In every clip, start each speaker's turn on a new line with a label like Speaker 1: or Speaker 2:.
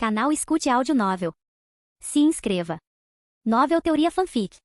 Speaker 1: Canal Escute Áudio Novel. Se inscreva. Novel Teoria Fanfic.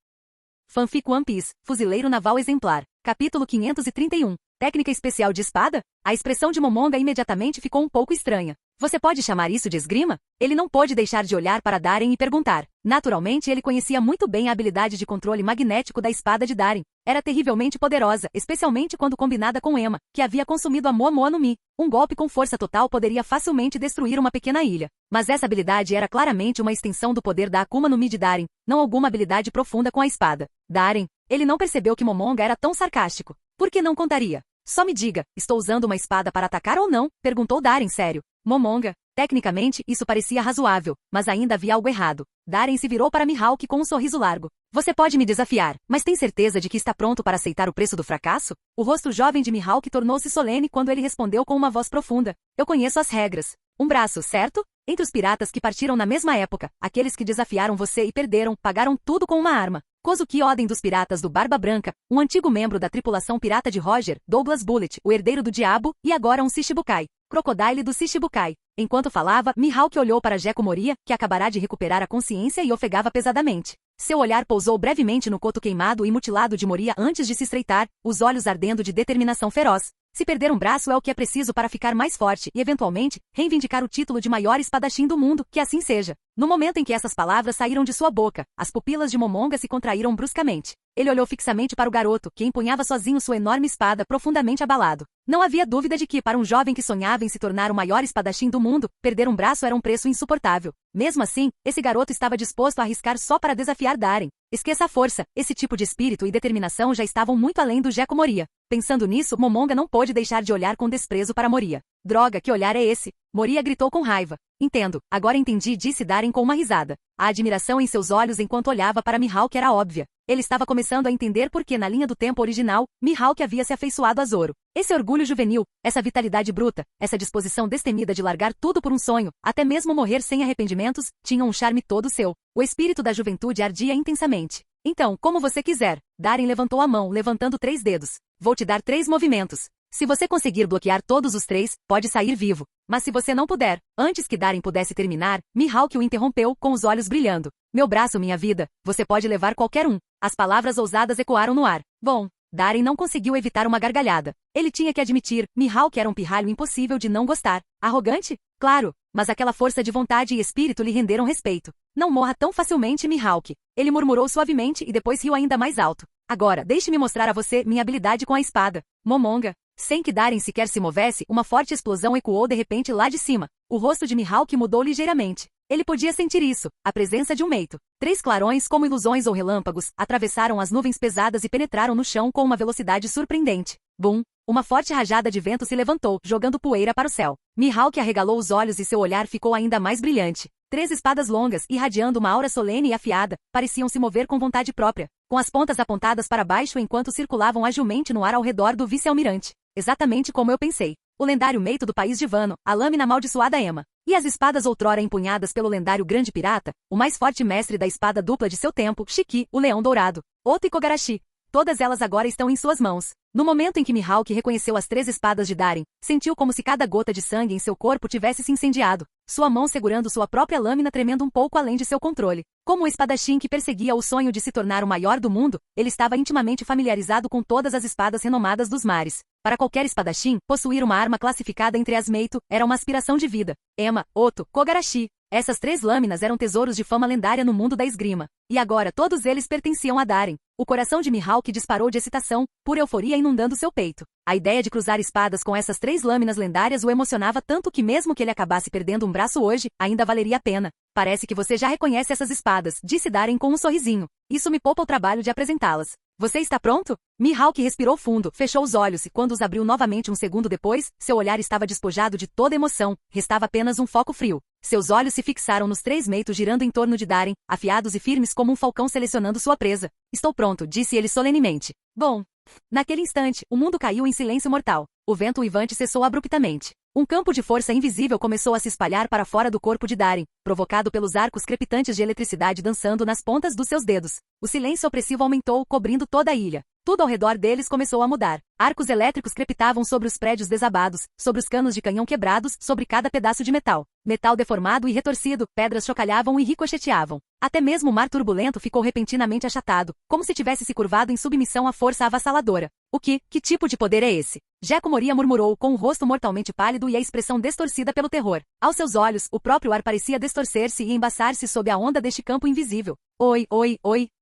Speaker 2: Fanfic One Piece, Fuzileiro Naval Exemplar. Capítulo 531. Técnica especial de espada? A expressão de Momonga imediatamente ficou um pouco estranha. Você pode chamar isso de esgrima? Ele não pôde deixar de olhar para Darien e perguntar. Naturalmente, ele conhecia muito bem a habilidade de controle magnético da espada de Darien. Era terrivelmente poderosa, especialmente quando combinada com Emma, que havia consumido a Momoa no Mi. Um golpe com força total poderia facilmente destruir uma pequena ilha. Mas essa habilidade era claramente uma extensão do poder da Akuma no Mi de Darien, não alguma habilidade profunda com a espada. Darien, ele não percebeu que Momonga era tão sarcástico. Por que não contaria? Só me diga, estou usando uma espada para atacar ou não? Perguntou Darien sério. Momonga, tecnicamente, isso parecia razoável, mas ainda havia algo errado. Darien se virou para Mihawk com um sorriso largo. Você pode me desafiar, mas tem certeza de que está pronto para aceitar o preço do fracasso? O rosto jovem de Mihawk tornou-se solene quando ele respondeu com uma voz profunda. Eu conheço as regras. Um braço, certo? Entre os piratas que partiram na mesma época, aqueles que desafiaram você e perderam, pagaram tudo com uma arma. Kozuki Oden dos Piratas do Barba Branca, um antigo membro da tripulação pirata de Roger, Douglas Bullet, o herdeiro do diabo, e agora um Shichibukai. Crocodile do Shichibukai. Enquanto falava, Mihawk olhou para Gekko Moria, que acabará de recuperar a consciência e ofegava pesadamente. Seu olhar pousou brevemente no coto queimado e mutilado de Moria antes de se estreitar, os olhos ardendo de determinação feroz. Se perder um braço é o que é preciso para ficar mais forte e, eventualmente, reivindicar o título de maior espadachim do mundo, que assim seja. No momento em que essas palavras saíram de sua boca, as pupilas de Momonga se contraíram bruscamente. Ele olhou fixamente para o garoto, que empunhava sozinho sua enorme espada profundamente abalado. Não havia dúvida de que, para um jovem que sonhava em se tornar o maior espadachim do mundo, perder um braço era um preço insuportável. Mesmo assim, esse garoto estava disposto a arriscar só para desafiar Darien. Esqueça a força, esse tipo de espírito e determinação já estavam muito além do Gekko Moria. Pensando nisso, Momonga não pôde deixar de olhar com desprezo para Moria. Droga, que olhar é esse? Moria gritou com raiva. Entendo, agora entendi, disse Darien com uma risada. A admiração em seus olhos enquanto olhava para Mihawk era óbvia. Ele estava começando a entender por que na linha do tempo original, Mihawk havia se afeiçoado a Zoro. Esse orgulho juvenil, essa vitalidade bruta, essa disposição destemida de largar tudo por um sonho, até mesmo morrer sem arrependimentos, tinham um charme todo seu. O espírito da juventude ardia intensamente. Então, como você quiser. Darien levantou a mão, levantando 3 dedos. Vou te dar 3 movimentos. Se você conseguir bloquear todos os 3, pode sair vivo. Mas se você não puder, antes que Darien pudesse terminar, Mihawk o interrompeu, com os olhos brilhando. Meu braço, minha vida, você pode levar qualquer um. As palavras ousadas ecoaram no ar. Bom, Darien não conseguiu evitar uma gargalhada. Ele tinha que admitir, Mihawk era um pirralho impossível de não gostar. Arrogante? Claro, mas aquela força de vontade e espírito lhe renderam respeito. Não morra tão facilmente, Mihawk. Ele murmurou suavemente e depois riu ainda mais alto. Agora, deixe-me mostrar a você minha habilidade com a espada. Momonga. Sem que Darien sequer se movesse, uma forte explosão ecoou de repente lá de cima. O rosto de Mihawk mudou ligeiramente. Ele podia sentir isso, a presença de um meito. 3 clarões, como ilusões ou relâmpagos, atravessaram as nuvens pesadas e penetraram no chão com uma velocidade surpreendente. Bum! Uma forte rajada de vento se levantou, jogando poeira para o céu. Mihawk arregalou os olhos e seu olhar ficou ainda mais brilhante. 3 espadas longas, irradiando uma aura solene e afiada, pareciam se mover com vontade própria, com as pontas apontadas para baixo enquanto circulavam agilmente no ar ao redor do vice-almirante. Exatamente como eu pensei. O lendário meito do país de Wano, a lâmina amaldiçoada Emma. E as espadas outrora empunhadas pelo lendário grande pirata, o mais forte mestre da espada dupla de seu tempo, Shiki, o leão dourado. Oto e Kogarashi. Todas elas agora estão em suas mãos. No momento em que Mihawk reconheceu as 3 espadas de Darien, sentiu como se cada gota de sangue em seu corpo tivesse se incendiado, sua mão segurando sua própria lâmina tremendo um pouco além de seu controle. Como um espadachim que perseguia o sonho de se tornar o maior do mundo, ele estava intimamente familiarizado com todas as espadas renomadas dos mares. Para qualquer espadachim, possuir uma arma classificada entre as meito era uma aspiração de vida. Emma, Oto, Kogarashi. Essas 3 lâminas eram tesouros de fama lendária no mundo da esgrima. E agora todos eles pertenciam a Darien. O coração de Mihawk disparou de excitação, por euforia inundando seu peito. A ideia de cruzar espadas com essas 3 lâminas lendárias o emocionava tanto que mesmo que ele acabasse perdendo um braço hoje, ainda valeria a pena. Parece que você já reconhece essas espadas, disse Darien com um sorrisinho. Isso me poupa o trabalho de apresentá-las. Você está pronto? Mihawk respirou fundo, fechou os olhos e quando os abriu novamente um segundo depois, seu olhar estava despojado de toda emoção, restava apenas um foco frio. Seus olhos se fixaram nos 3 meitos girando em torno de Darien, afiados e firmes como um falcão selecionando sua presa. Estou pronto, disse ele solenemente. Bom. Naquele instante, o mundo caiu em silêncio mortal. O vento uivante cessou abruptamente. Um campo de força invisível começou a se espalhar para fora do corpo de Darien, provocado pelos arcos crepitantes de eletricidade dançando nas pontas dos seus dedos. O silêncio opressivo aumentou, cobrindo toda a ilha. Tudo ao redor deles começou a mudar. Arcos elétricos crepitavam sobre os prédios desabados, sobre os canos de canhão quebrados, sobre cada pedaço de metal. Metal deformado e retorcido, pedras chocalhavam e ricocheteavam. Até mesmo o mar turbulento ficou repentinamente achatado, como se tivesse se curvado em submissão à força avassaladora. Que tipo de poder é esse? Jeco Moria murmurou, com o rosto mortalmente pálido e a expressão distorcida pelo terror. Aos seus olhos, o próprio ar parecia distorcer-se e embaçar-se sob a onda deste campo invisível. Oi.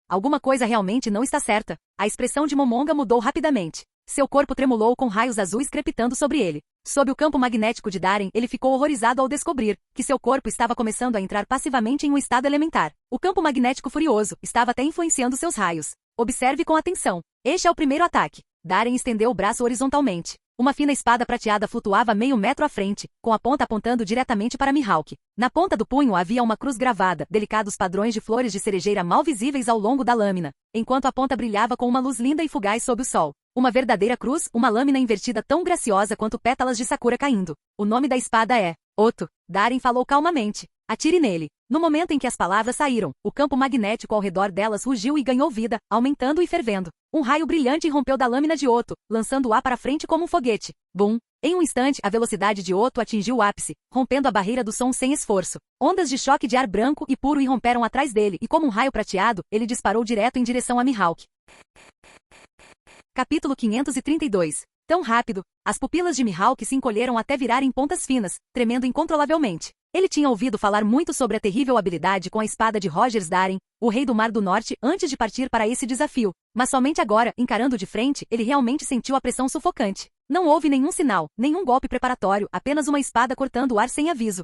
Speaker 2: Alguma coisa realmente não está certa. A expressão de Momonga mudou rapidamente. Seu corpo tremulou com raios azuis crepitando sobre ele. Sob o campo magnético de Darren, ele ficou horrorizado ao descobrir que seu corpo estava começando a entrar passivamente em um estado elementar. O campo magnético furioso estava até influenciando seus raios. Observe com atenção. Este é o primeiro ataque. Darren estendeu o braço horizontalmente. Uma fina espada prateada flutuava meio metro à frente, com a ponta apontando diretamente para Mihawk. Na ponta do punho havia uma cruz gravada, delicados padrões de flores de cerejeira mal visíveis ao longo da lâmina, enquanto a ponta brilhava com uma luz linda e fugaz sob o sol. Uma verdadeira cruz, uma lâmina invertida tão graciosa quanto pétalas de sakura caindo. O nome da espada é Oto. Darren falou calmamente. Atire nele. No momento em que as palavras saíram, o campo magnético ao redor delas rugiu e ganhou vida, aumentando e fervendo. Um raio brilhante irrompeu da lâmina de Oto, lançando o ar para frente como um foguete. Bum! Em um instante, a velocidade de Oto atingiu o ápice, rompendo a barreira do som sem esforço. Ondas de choque de ar branco e puro irromperam atrás dele e, como um raio prateado, ele disparou direto em direção a Mihawk. Capítulo 532. Tão rápido, as pupilas de Mihawk se encolheram até virarem pontas finas, tremendo incontrolavelmente. Ele tinha ouvido falar muito sobre a terrível habilidade com a espada de Rogers Darren, o rei do Mar do Norte, antes de partir para esse desafio. Mas somente agora, encarando de frente, ele realmente sentiu a pressão sufocante. Não houve nenhum sinal, nenhum golpe preparatório, apenas uma espada cortando o ar sem aviso.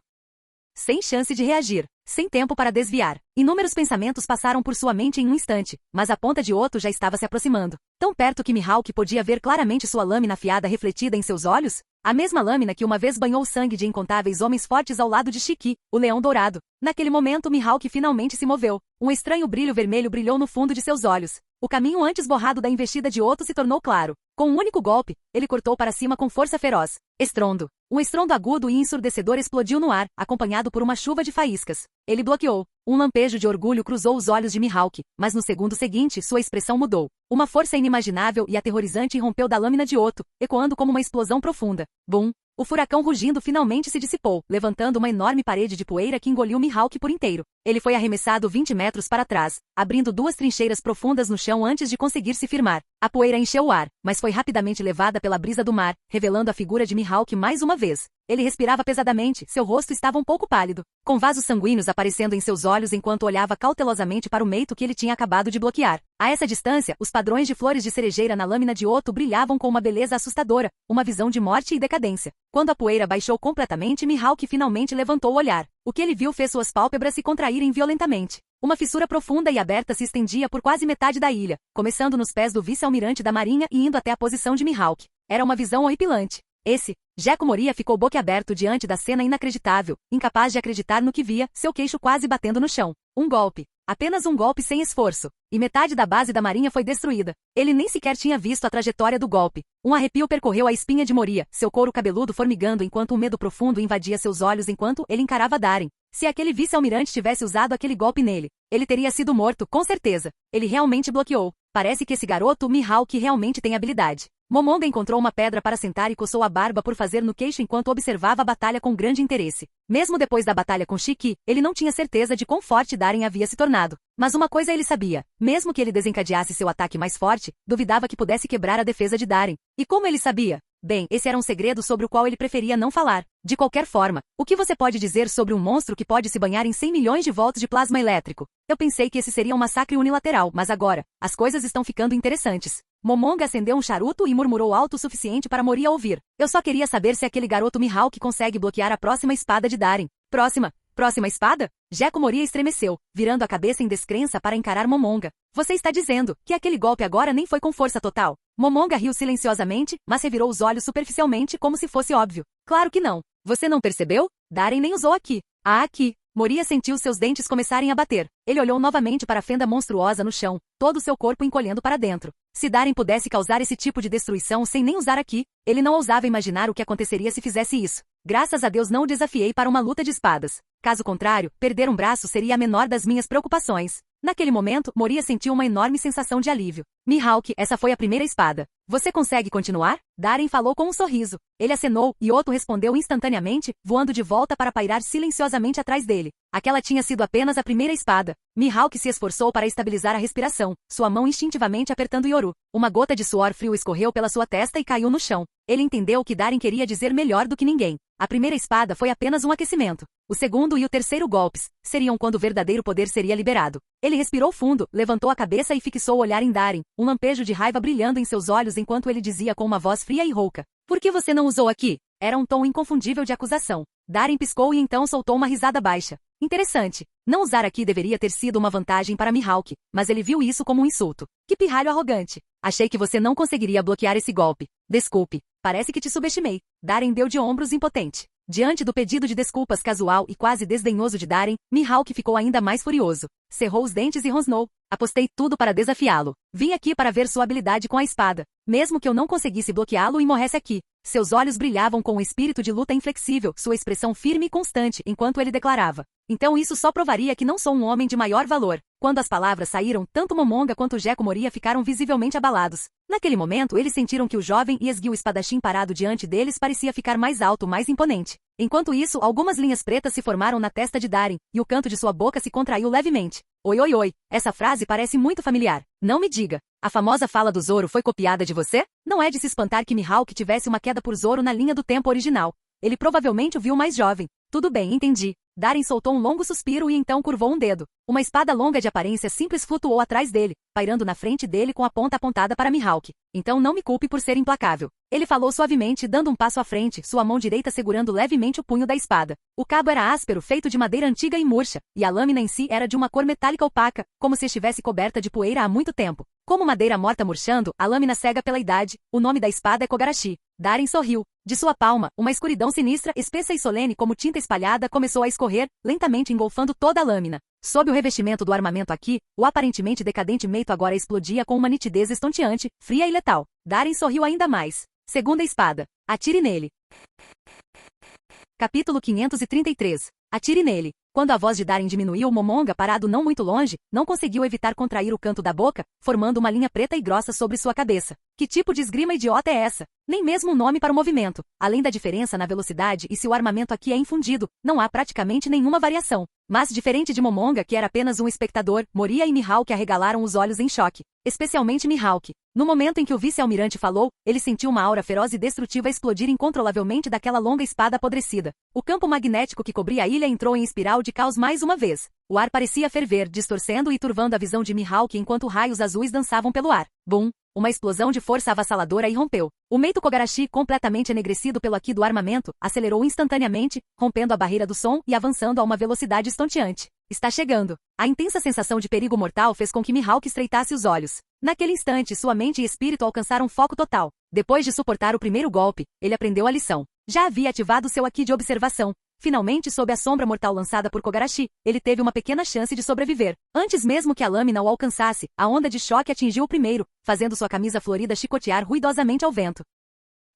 Speaker 2: Sem chance de reagir, sem tempo para desviar. Inúmeros pensamentos passaram por sua mente em um instante, mas a ponta de Oto já estava se aproximando. Tão perto que Mihawk podia ver claramente sua lâmina afiada refletida em seus olhos. A mesma lâmina que uma vez banhou o sangue de incontáveis homens fortes ao lado de Shiki, o Leão Dourado. Naquele momento Mihawk finalmente se moveu. Um estranho brilho vermelho brilhou no fundo de seus olhos. O caminho antes borrado da investida de Oto se tornou claro. Com um único golpe, ele cortou para cima com força feroz. Estrondo. Um estrondo agudo e ensurdecedor explodiu no ar, acompanhado por uma chuva de faíscas. Ele bloqueou. Um lampejo de orgulho cruzou os olhos de Mihawk, mas no segundo seguinte sua expressão mudou. Uma força inimaginável e aterrorizante irrompeu da lâmina de Oto, ecoando como uma explosão profunda. Bum! O furacão rugindo finalmente se dissipou, levantando uma enorme parede de poeira que engoliu Mihawk por inteiro. Ele foi arremessado 20 metros para trás, abrindo duas trincheiras profundas no chão antes de conseguir se firmar. A poeira encheu o ar, mas foi rapidamente levada pela brisa do mar, revelando a figura de Mihawk mais uma vez. Ele respirava pesadamente, seu rosto estava um pouco pálido, com vasos sanguíneos aparecendo em seus olhos enquanto olhava cautelosamente para o meito que ele tinha acabado de bloquear. A essa distância, os padrões de flores de cerejeira na lâmina de Oto brilhavam com uma beleza assustadora, uma visão de morte e decadência. Quando a poeira baixou completamente, Mihawk finalmente levantou o olhar. O que ele viu fez suas pálpebras se contraírem violentamente. Uma fissura profunda e aberta se estendia por quase metade da ilha, começando nos pés do vice-almirante da marinha e indo até a posição de Mihawk. Era uma visão horripilante. Jeco Moria ficou boquiaberto diante da cena inacreditável, incapaz de acreditar no que via, seu queixo quase batendo no chão. Um golpe. Apenas um golpe sem esforço. E metade da base da marinha foi destruída. Ele nem sequer tinha visto a trajetória do golpe. Um arrepio percorreu a espinha de Moria, seu couro cabeludo formigando enquanto um medo profundo invadia seus olhos enquanto ele encarava Darren. Se aquele vice-almirante tivesse usado aquele golpe nele, ele teria sido morto, com certeza. Ele realmente bloqueou. Parece que esse garoto, Mihawk, realmente tem habilidade. Momonga encontrou uma pedra para sentar e coçou a barba por fazer no queixo enquanto observava a batalha com grande interesse. Mesmo depois da batalha com Shiki, ele não tinha certeza de quão forte Darren havia se tornado. Mas uma coisa ele sabia, mesmo que ele desencadeasse seu ataque mais forte, duvidava que pudesse quebrar a defesa de Darren. E como ele sabia? Bem, esse era um segredo sobre o qual ele preferia não falar. De qualquer forma, o que você pode dizer sobre um monstro que pode se banhar em 100 milhões de volts de plasma elétrico? Eu pensei que esse seria um massacre unilateral, mas agora, as coisas estão ficando interessantes. Momonga acendeu um charuto e murmurou alto o suficiente para Moria ouvir. Eu só queria saber se aquele garoto Mihawk consegue bloquear a próxima espada de Darren. Próxima espada? Jeco Moria estremeceu, virando a cabeça em descrença para encarar Momonga. Você está dizendo que aquele golpe agora nem foi com força total? Momonga riu silenciosamente, mas revirou os olhos superficialmente como se fosse óbvio. Claro que não. Você não percebeu? Darren nem usou aqui. Aqui. Moria sentiu seus dentes começarem a bater. Ele olhou novamente para a fenda monstruosa no chão, todo o seu corpo encolhendo para dentro. Se Darren pudesse causar esse tipo de destruição sem nem usar aqui, ele não ousava imaginar o que aconteceria se fizesse isso. Graças a Deus não o desafiei para uma luta de espadas. Caso contrário, perder um braço seria a menor das minhas preocupações. Naquele momento, Moria sentiu uma enorme sensação de alívio. Mihawk, essa foi a primeira espada. Você consegue continuar? Darren falou com um sorriso. Ele acenou, e Otto respondeu instantaneamente, voando de volta para pairar silenciosamente atrás dele. Aquela tinha sido apenas a primeira espada. Mihawk se esforçou para estabilizar a respiração, sua mão instintivamente apertando Yoru. Uma gota de suor frio escorreu pela sua testa e caiu no chão. Ele entendeu o que Darren queria dizer melhor do que ninguém. A primeira espada foi apenas um aquecimento. O segundo e o terceiro golpes seriam quando o verdadeiro poder seria liberado. Ele respirou fundo, levantou a cabeça e fixou o olhar em Darren, um lampejo de raiva brilhando em seus olhos enquanto ele dizia com uma voz fria e rouca: "Por que você não usou aqui?" Era um tom inconfundível de acusação. Darren piscou e então soltou uma risada baixa. Interessante. Não usar aqui deveria ter sido uma vantagem para Mihawk, mas ele viu isso como um insulto. Que pirralho arrogante. Achei que você não conseguiria bloquear esse golpe. Desculpe. Parece que te subestimei. Darren deu de ombros impotente. Diante do pedido de desculpas casual e quase desdenhoso de Darren, Mihawk ficou ainda mais furioso. Cerrou os dentes e rosnou. Apostei tudo para desafiá-lo. Vim aqui para ver sua habilidade com a espada. Mesmo que eu não conseguisse bloqueá-lo e morresse aqui. Seus olhos brilhavam com um espírito de luta inflexível, sua expressão firme e constante, enquanto ele declarava: "Então isso só provaria que não sou um homem de maior valor." Quando as palavras saíram, tanto Momonga quanto Gekko Moria ficaram visivelmente abalados. Naquele momento, eles sentiram que o jovem e esguio espadachim parado diante deles parecia ficar mais alto, mais imponente. Enquanto isso, algumas linhas pretas se formaram na testa de Darren, e o canto de sua boca se contraiu levemente. Oi, oi, oi. Essa frase parece muito familiar. Não me diga. A famosa fala do Zoro foi copiada de você? Não é de se espantar que Mihawk tivesse uma queda por Zoro na linha do tempo original. Ele provavelmente o viu mais jovem. Tudo bem, entendi. Darren soltou um longo suspiro e então curvou um dedo. Uma espada longa de aparência simples flutuou atrás dele, pairando na frente dele com a ponta apontada para Mihawk. Então não me culpe por ser implacável. Ele falou suavemente, dando um passo à frente, sua mão direita segurando levemente o punho da espada. O cabo era áspero, feito de madeira antiga e murcha, e a lâmina em si era de uma cor metálica opaca, como se estivesse coberta de poeira há muito tempo. Como madeira morta murchando, a lâmina cega pela idade, o nome da espada é Kogarashi. Darren sorriu. De sua palma, uma escuridão sinistra, espessa e solene como tinta espalhada começou a escorrer, lentamente engolfando toda a lâmina. Sob o revestimento do armamento aqui, o aparentemente decadente meito agora explodia com uma nitidez estonteante, fria e letal. Darren sorriu ainda mais. Segunda espada. Atire nele. Capítulo 533. Atire nele. Quando a voz de Darren diminuiu, Momonga, parado não muito longe, não conseguiu evitar contrair o canto da boca, formando uma linha preta e grossa sobre sua cabeça. Que tipo de esgrima idiota é essa? Nem mesmo um nome para o movimento. Além da diferença na velocidade e se o armamento aqui é infundido, não há praticamente nenhuma variação. Mas, diferente de Momonga, que era apenas um espectador, Moria e Mihawk arregalaram os olhos em choque. Especialmente Mihawk. No momento em que o vice-almirante falou, ele sentiu uma aura feroz e destrutiva explodir incontrolavelmente daquela longa espada apodrecida. O campo magnético que cobria a ilha entrou em espiral de caos mais uma vez. O ar parecia ferver, distorcendo e turvando a visão de Mihawk enquanto raios azuis dançavam pelo ar. Bum! Uma explosão de força avassaladora irrompeu. O Meito Kogarashi, completamente enegrecido pelo aqui do armamento, acelerou instantaneamente, rompendo a barreira do som e avançando a uma velocidade estonteante. Está chegando. A intensa sensação de perigo mortal fez com que Mihawk estreitasse os olhos. Naquele instante, sua mente e espírito alcançaram foco total. Depois de suportar o primeiro golpe, ele aprendeu a lição. Já havia ativado seu aqui de observação. Finalmente, sob a sombra mortal lançada por Kogarashi, ele teve uma pequena chance de sobreviver. Antes mesmo que a lâmina o alcançasse, a onda de choque atingiu o primeiro, fazendo sua camisa florida chicotear ruidosamente ao vento.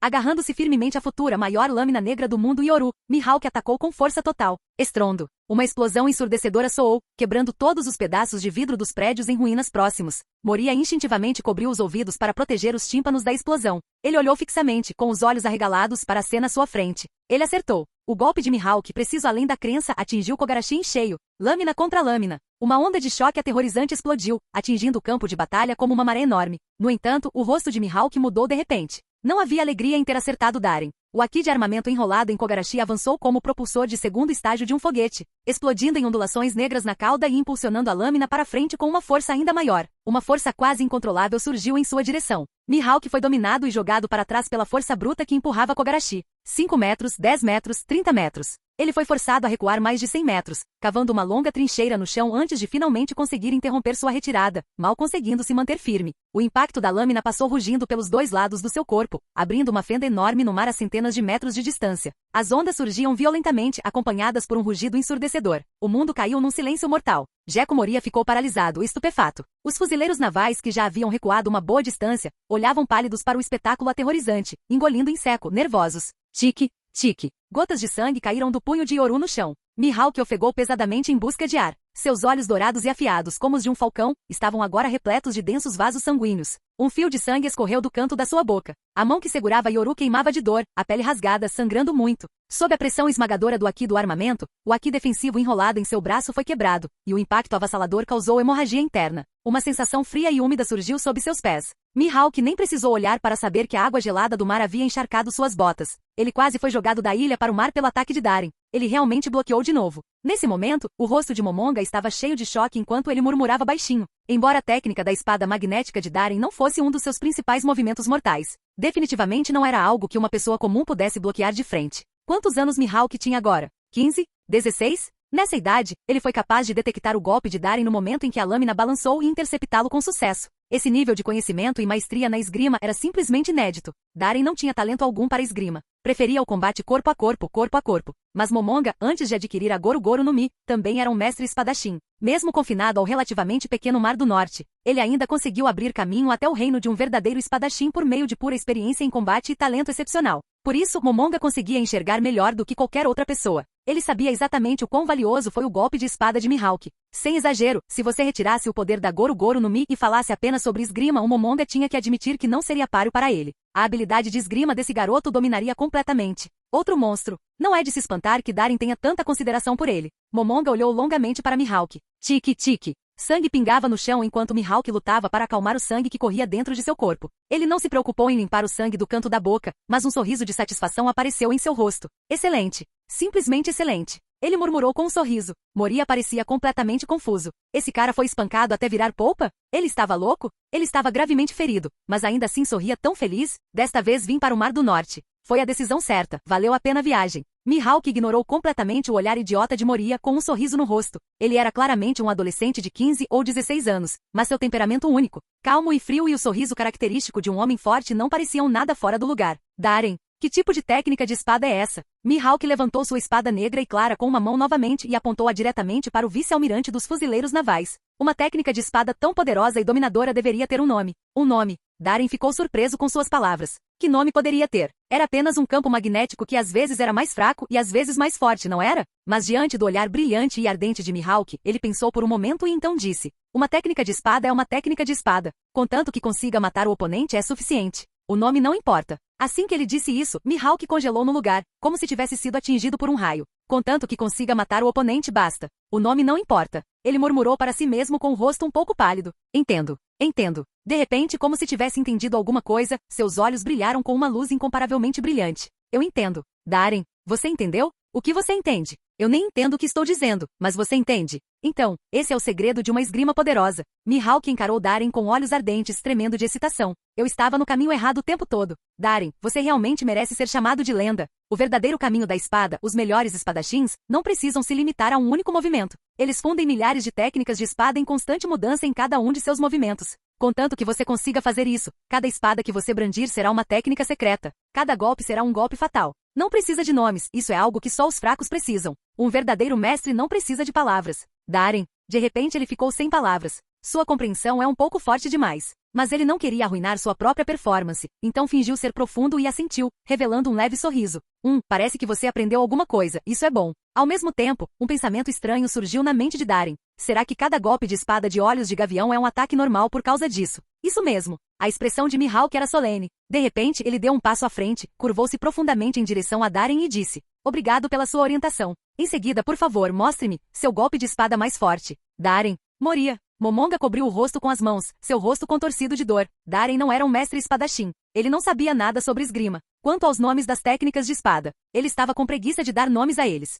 Speaker 2: Agarrando-se firmemente à futura maior lâmina negra do mundo Yoru, Mihawk atacou com força total. Estrondo. Uma explosão ensurdecedora soou, quebrando todos os pedaços de vidro dos prédios em ruínas próximos. Moria instintivamente cobriu os ouvidos para proteger os tímpanos da explosão. Ele olhou fixamente, com os olhos arregalados para a cena à sua frente. Ele acertou. O golpe de Mihawk, preciso além da crença, atingiu Kogarashi em cheio. Lâmina contra lâmina. Uma onda de choque aterrorizante explodiu, atingindo o campo de batalha como uma maré enorme. No entanto, o rosto de Mihawk mudou de repente. Não havia alegria em ter acertado Darren. O aqui de armamento enrolado em Kogarashi avançou como propulsor de segundo estágio de um foguete, explodindo em ondulações negras na cauda e impulsionando a lâmina para frente com uma força ainda maior. Uma força quase incontrolável surgiu em sua direção. Mihawk foi dominado e jogado para trás pela força bruta que empurrava Kogarashi. 5 metros, 10 metros, 30 metros. Ele foi forçado a recuar mais de 100 metros, cavando uma longa trincheira no chão antes de finalmente conseguir interromper sua retirada, mal conseguindo se manter firme. O impacto da lâmina passou rugindo pelos dois lados do seu corpo, abrindo uma fenda enorme no mar a centenas de metros de distância. As ondas surgiam violentamente, acompanhadas por um rugido ensurdecedor. O mundo caiu num silêncio mortal. Gekko Moria ficou paralisado, estupefato. Os fuzileiros navais, que já haviam recuado uma boa distância, olhavam pálidos para o espetáculo aterrorizante, engolindo em seco, nervosos. Tique, tique. Gotas de sangue caíram do punho de Yoru no chão. Mihawk ofegou pesadamente em busca de ar. Seus olhos dourados e afiados como os de um falcão, estavam agora repletos de densos vasos sanguíneos. Um fio de sangue escorreu do canto da sua boca. A mão que segurava Yoru queimava de dor, a pele rasgada, sangrando muito. Sob a pressão esmagadora do Haki do armamento, o Haki defensivo enrolado em seu braço foi quebrado, e o impacto avassalador causou hemorragia interna. Uma sensação fria e úmida surgiu sob seus pés. Mihawk nem precisou olhar para saber que a água gelada do mar havia encharcado suas botas. Ele quase foi jogado da ilha para o mar pelo ataque de Darien. Ele realmente bloqueou de novo. Nesse momento, o rosto de Momonga estava cheio de choque enquanto ele murmurava baixinho. Embora a técnica da espada magnética de Darien não fosse um dos seus principais movimentos mortais, definitivamente não era algo que uma pessoa comum pudesse bloquear de frente. Quantos anos Mihawk tinha agora? 15? 16? Nessa idade, ele foi capaz de detectar o golpe de Darien no momento em que a lâmina balançou e interceptá-lo com sucesso. Esse nível de conhecimento e maestria na esgrima era simplesmente inédito. Darien não tinha talento algum para a esgrima. Preferia o combate corpo a corpo, corpo a corpo. Mas Momonga, antes de adquirir a Goru-Goru no Mi, também era um mestre espadachim. Mesmo confinado ao relativamente pequeno Mar do Norte, ele ainda conseguiu abrir caminho até o reino de um verdadeiro espadachim por meio de pura experiência em combate e talento excepcional. Por isso, Momonga conseguia enxergar melhor do que qualquer outra pessoa. Ele sabia exatamente o quão valioso foi o golpe de espada de Mihawk. Sem exagero, se você retirasse o poder da Goru-Goru no Mi e falasse apenas sobre esgrima, o Momonga tinha que admitir que não seria páreo para ele. A habilidade de esgrima desse garoto dominaria completamente. Outro monstro. Não é de se espantar que Darien tenha tanta consideração por ele. Momonga olhou longamente para Mihawk. Tique-tique. Sangue pingava no chão enquanto Mihawk lutava para acalmar o sangue que corria dentro de seu corpo. Ele não se preocupou em limpar o sangue do canto da boca, mas um sorriso de satisfação apareceu em seu rosto. Excelente. Simplesmente excelente. Ele murmurou com um sorriso. Moria parecia completamente confuso. Esse cara foi espancado até virar polpa? Ele estava louco? Ele estava gravemente ferido, mas ainda assim sorria tão feliz. Desta vez vim para o Mar do Norte. Foi a decisão certa. Valeu a pena a viagem. Mihawk ignorou completamente o olhar idiota de Moria com um sorriso no rosto. Ele era claramente um adolescente de 15 ou 16 anos, mas seu temperamento único, calmo e frio e o sorriso característico de um homem forte não pareciam nada fora do lugar. Darien, que tipo de técnica de espada é essa? Mihawk levantou sua espada negra e clara com uma mão novamente e apontou-a diretamente para o vice-almirante dos fuzileiros navais. Uma técnica de espada tão poderosa e dominadora deveria ter um nome. Um nome. Darien ficou surpreso com suas palavras. Que nome poderia ter? Era apenas um campo magnético que às vezes era mais fraco e às vezes mais forte, não era? Mas diante do olhar brilhante e ardente de Mihawk, ele pensou por um momento e então disse: uma técnica de espada é uma técnica de espada. Contanto que consiga matar o oponente é suficiente. O nome não importa. Assim que ele disse isso, Mihawk congelou no lugar, como se tivesse sido atingido por um raio. Contanto que consiga matar o oponente basta. O nome não importa. Ele murmurou para si mesmo com o rosto um pouco pálido. Entendo. Entendo. De repente, como se tivesse entendido alguma coisa, seus olhos brilharam com uma luz incomparavelmente brilhante. Eu entendo. Darien, você entendeu? O que você entende? Eu nem entendo o que estou dizendo, mas você entende? Então, esse é o segredo de uma esgrima poderosa. Mihawk encarou Darien com olhos ardentes, tremendo de excitação. Eu estava no caminho errado o tempo todo. Darien, você realmente merece ser chamado de lenda. O verdadeiro caminho da espada, os melhores espadachins, não precisam se limitar a um único movimento. Eles fundem milhares de técnicas de espada em constante mudança em cada um de seus movimentos. Contanto que você consiga fazer isso, cada espada que você brandir será uma técnica secreta. Cada golpe será um golpe fatal. Não precisa de nomes, isso é algo que só os fracos precisam. Um verdadeiro mestre não precisa de palavras. Darien, de repente ele ficou sem palavras. Sua compreensão é um pouco forte demais. Mas ele não queria arruinar sua própria performance, então fingiu ser profundo e assentiu, revelando um leve sorriso. Parece que você aprendeu alguma coisa, isso é bom. Ao mesmo tempo, um pensamento estranho surgiu na mente de Darien. Será que cada golpe de espada de olhos de gavião é um ataque normal por causa disso? Isso mesmo. A expressão de Mihawk era solene. De repente, ele deu um passo à frente, curvou-se profundamente em direção a Darien e disse: obrigado pela sua orientação. Em seguida, por favor, mostre-me seu golpe de espada mais forte. Darien, Moria. Momonga cobriu o rosto com as mãos, seu rosto contorcido de dor. Darien não era um mestre espadachim. Ele não sabia nada sobre esgrima. Quanto aos nomes das técnicas de espada, ele estava com preguiça de dar nomes a eles.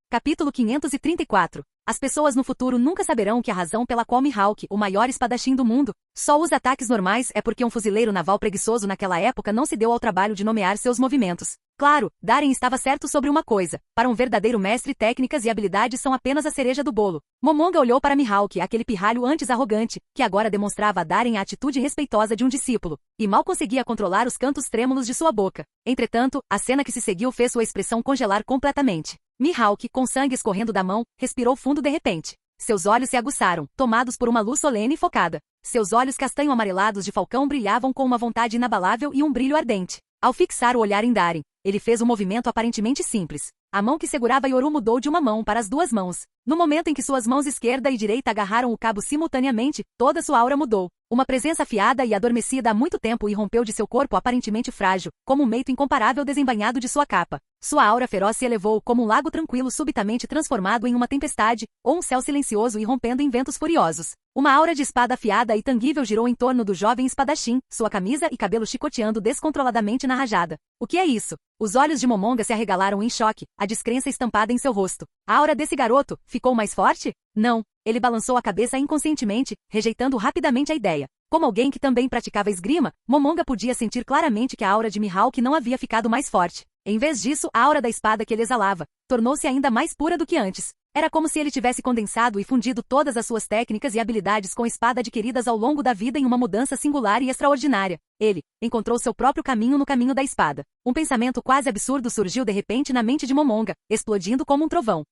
Speaker 2: Capítulo 534. As pessoas no futuro nunca saberão que a razão pela qual Mihawk, o maior espadachim do mundo, só usa ataques normais é porque um fuzileiro naval preguiçoso naquela época não se deu ao trabalho de nomear seus movimentos. Claro, Darien estava certo sobre uma coisa. Para um verdadeiro mestre, técnicas e habilidades são apenas a cereja do bolo. Momonga olhou para Mihawk, aquele pirralho antes arrogante, que agora demonstrava a Darien a atitude respeitosa de um discípulo, e mal conseguia controlar os cantos trêmulos de sua boca. Entretanto, a cena que se seguiu fez sua expressão congelar completamente. Mihawk, com sangue escorrendo da mão, respirou fundo de repente. Seus olhos se aguçaram, tomados por uma luz solene e focada. Seus olhos castanho-amarelados de falcão brilhavam com uma vontade inabalável e um brilho ardente. Ao fixar o olhar em Darien, ele fez um movimento aparentemente simples. A mão que segurava Yoru mudou de uma mão para as duas mãos. No momento em que suas mãos esquerda e direita agarraram o cabo simultaneamente, toda sua aura mudou. Uma presença afiada e adormecida há muito tempo irrompeu de seu corpo aparentemente frágil, como um meito incomparável desembainhado de sua capa. Sua aura feroz se elevou como um lago tranquilo subitamente transformado em uma tempestade, ou um céu silencioso irrompendo em ventos furiosos. Uma aura de espada afiada e tangível girou em torno do jovem espadachim, sua camisa e cabelo chicoteando descontroladamente na rajada. O que é isso? Os olhos de Momonga se arregalaram em choque, a descrença estampada em seu rosto. A aura desse garoto ficou mais forte? Não. Ele balançou a cabeça inconscientemente, rejeitando rapidamente a ideia. Como alguém que também praticava esgrima, Momonga podia sentir claramente que a aura de Mihawk não havia ficado mais forte. Em vez disso, a aura da espada que ele exalava tornou-se ainda mais pura do que antes. Era como se ele tivesse condensado e fundido todas as suas técnicas e habilidades com a espada adquiridas ao longo da vida em uma mudança singular e extraordinária. Ele encontrou seu próprio caminho no caminho da espada. Um pensamento quase absurdo surgiu de repente na mente de Momonga, explodindo como um trovão.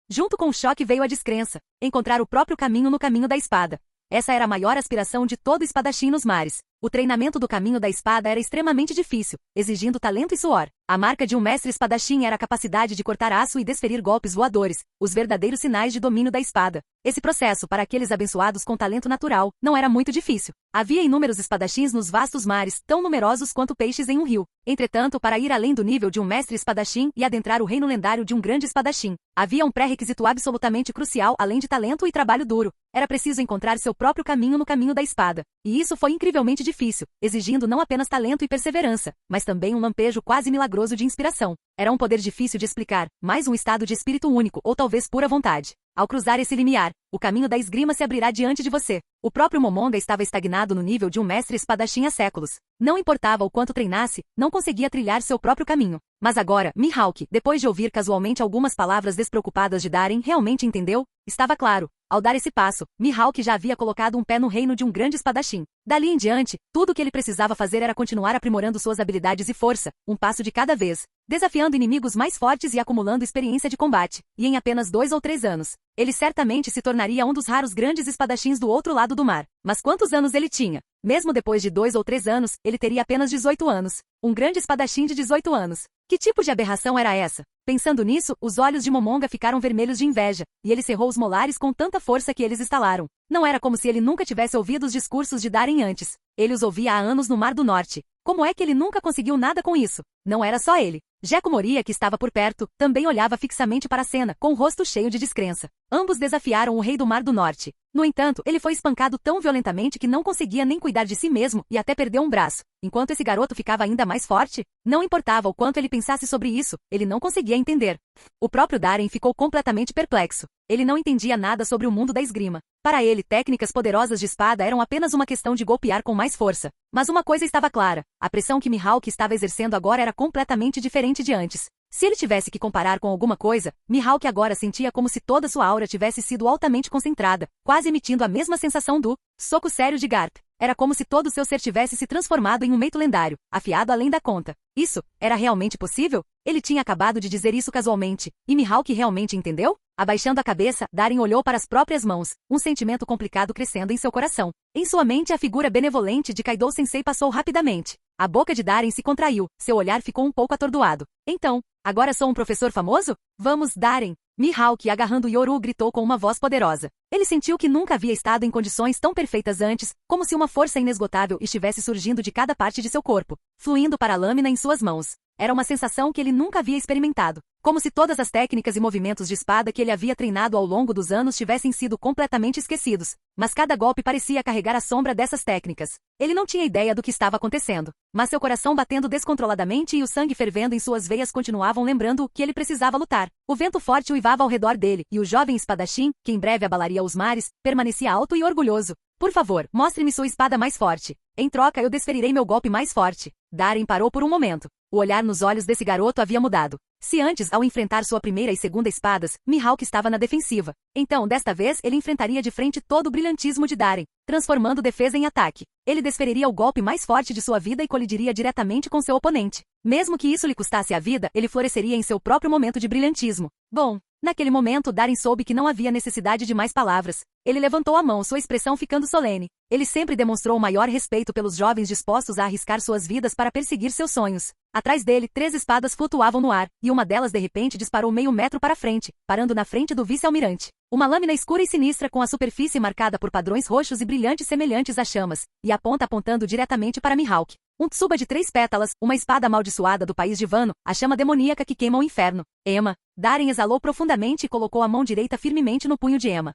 Speaker 2: Junto com o choque veio a descrença, encontrar o próprio caminho no caminho da espada. Essa era a maior aspiração de todo espadachim nos mares. O treinamento do caminho da espada era extremamente difícil, exigindo talento e suor. A marca de um mestre espadachim era a capacidade de cortar aço e desferir golpes voadores, os verdadeiros sinais de domínio da espada. Esse processo, para aqueles abençoados com talento natural, não era muito difícil. Havia inúmeros espadachins nos vastos mares, tão numerosos quanto peixes em um rio. Entretanto, para ir além do nível de um mestre espadachim e adentrar o reino lendário de um grande espadachim, havia um pré-requisito absolutamente crucial além de talento e trabalho duro. Era preciso encontrar seu próprio caminho no caminho da espada. E isso foi incrivelmente difícil, exigindo não apenas talento e perseverança, mas também um lampejo quase milagroso de inspiração. Era um poder difícil de explicar, mais um estado de espírito único ou talvez pura vontade. Ao cruzar esse limiar, o caminho da esgrima se abrirá diante de você. O próprio Momonga estava estagnado no nível de um mestre espadachim há séculos. Não importava o quanto treinasse, não conseguia trilhar seu próprio caminho. Mas agora, Mihawk, depois de ouvir casualmente algumas palavras despreocupadas de Darem, realmente entendeu? Estava claro. Ao dar esse passo, Mihawk já havia colocado um pé no reino de um grande espadachim. Dali em diante, tudo o que ele precisava fazer era continuar aprimorando suas habilidades e força, um passo de cada vez, desafiando inimigos mais fortes e acumulando experiência de combate. E em apenas 2 ou 3 anos, ele certamente se tornaria um dos raros grandes espadachins do outro lado do mar. Mas quantos anos ele tinha? Mesmo depois de 2 ou 3 anos, ele teria apenas 18 anos. Um grande espadachim de 18 anos. Que tipo de aberração era essa? Pensando nisso, os olhos de Momonga ficaram vermelhos de inveja, e ele cerrou os molares com tanta força que eles estalaram. Não era como se ele nunca tivesse ouvido os discursos de Darem antes. Ele os ouvia há anos no Mar do Norte. Como é que ele nunca conseguiu nada com isso? Não era só ele. Jeco Moria, que estava por perto, também olhava fixamente para a cena, com o rosto cheio de descrença. Ambos desafiaram o rei do Mar do Norte. No entanto, ele foi espancado tão violentamente que não conseguia nem cuidar de si mesmo e até perdeu um braço. Enquanto esse garoto ficava ainda mais forte, não importava o quanto ele pensasse sobre isso, ele não conseguia entender. O próprio Darem ficou completamente perplexo. Ele não entendia nada sobre o mundo da esgrima. Para ele, técnicas poderosas de espada eram apenas uma questão de golpear com mais força. Mas uma coisa estava clara, a pressão que Mihawk estava exercendo agora era completamente diferente de antes. Se ele tivesse que comparar com alguma coisa, Mihawk agora sentia como se toda sua aura tivesse sido altamente concentrada, quase emitindo a mesma sensação do soco sério de Garp. Era como se todo o seu ser tivesse se transformado em um meito lendário, afiado além da conta. Isso era realmente possível? Ele tinha acabado de dizer isso casualmente, e Mihawk realmente entendeu? Abaixando a cabeça, Darem olhou para as próprias mãos, um sentimento complicado crescendo em seu coração. Em sua mente, a figura benevolente de Kaido-sensei passou rapidamente. A boca de Darem se contraiu, seu olhar ficou um pouco atordoado. Então, agora sou um professor famoso? Vamos, Darem! Mihawk, agarrando Yoru, gritou com uma voz poderosa. Ele sentiu que nunca havia estado em condições tão perfeitas antes, como se uma força inesgotável estivesse surgindo de cada parte de seu corpo, fluindo para a lâmina em suas mãos. Era uma sensação que ele nunca havia experimentado. Como se todas as técnicas e movimentos de espada que ele havia treinado ao longo dos anos tivessem sido completamente esquecidos. Mas cada golpe parecia carregar a sombra dessas técnicas. Ele não tinha ideia do que estava acontecendo. Mas seu coração batendo descontroladamente e o sangue fervendo em suas veias continuavam lembrando que ele precisava lutar. O vento forte uivava ao redor dele, e o jovem espadachim, que em breve abalaria os mares, permanecia alto e orgulhoso. Por favor, mostre-me sua espada mais forte. Em troca, eu desferirei meu golpe mais forte. Darem parou por um momento. O olhar nos olhos desse garoto havia mudado. Se antes, ao enfrentar sua primeira e segunda espadas, Mihawk estava na defensiva, então, desta vez, ele enfrentaria de frente todo o brilhantismo de Darem, transformando defesa em ataque. Ele desferiria o golpe mais forte de sua vida e colidiria diretamente com seu oponente. Mesmo que isso lhe custasse a vida, ele floresceria em seu próprio momento de brilhantismo. Bom, naquele momento, Darem soube que não havia necessidade de mais palavras. Ele levantou a mão, sua expressão ficando solene. Ele sempre demonstrou o maior respeito pelos jovens dispostos a arriscar suas vidas para perseguir seus sonhos. Atrás dele, 3 espadas flutuavam no ar, e uma delas de repente disparou meio metro para frente, parando na frente do vice-almirante. Uma lâmina escura e sinistra com a superfície marcada por padrões roxos e brilhantes semelhantes a chamas, e a ponta apontando diretamente para Mihawk. Um tsuba de 3 pétalas, uma espada amaldiçoada do país de Vano, a chama demoníaca que queima o inferno. Emma. Darren exalou profundamente e colocou a mão direita firmemente no punho de Emma.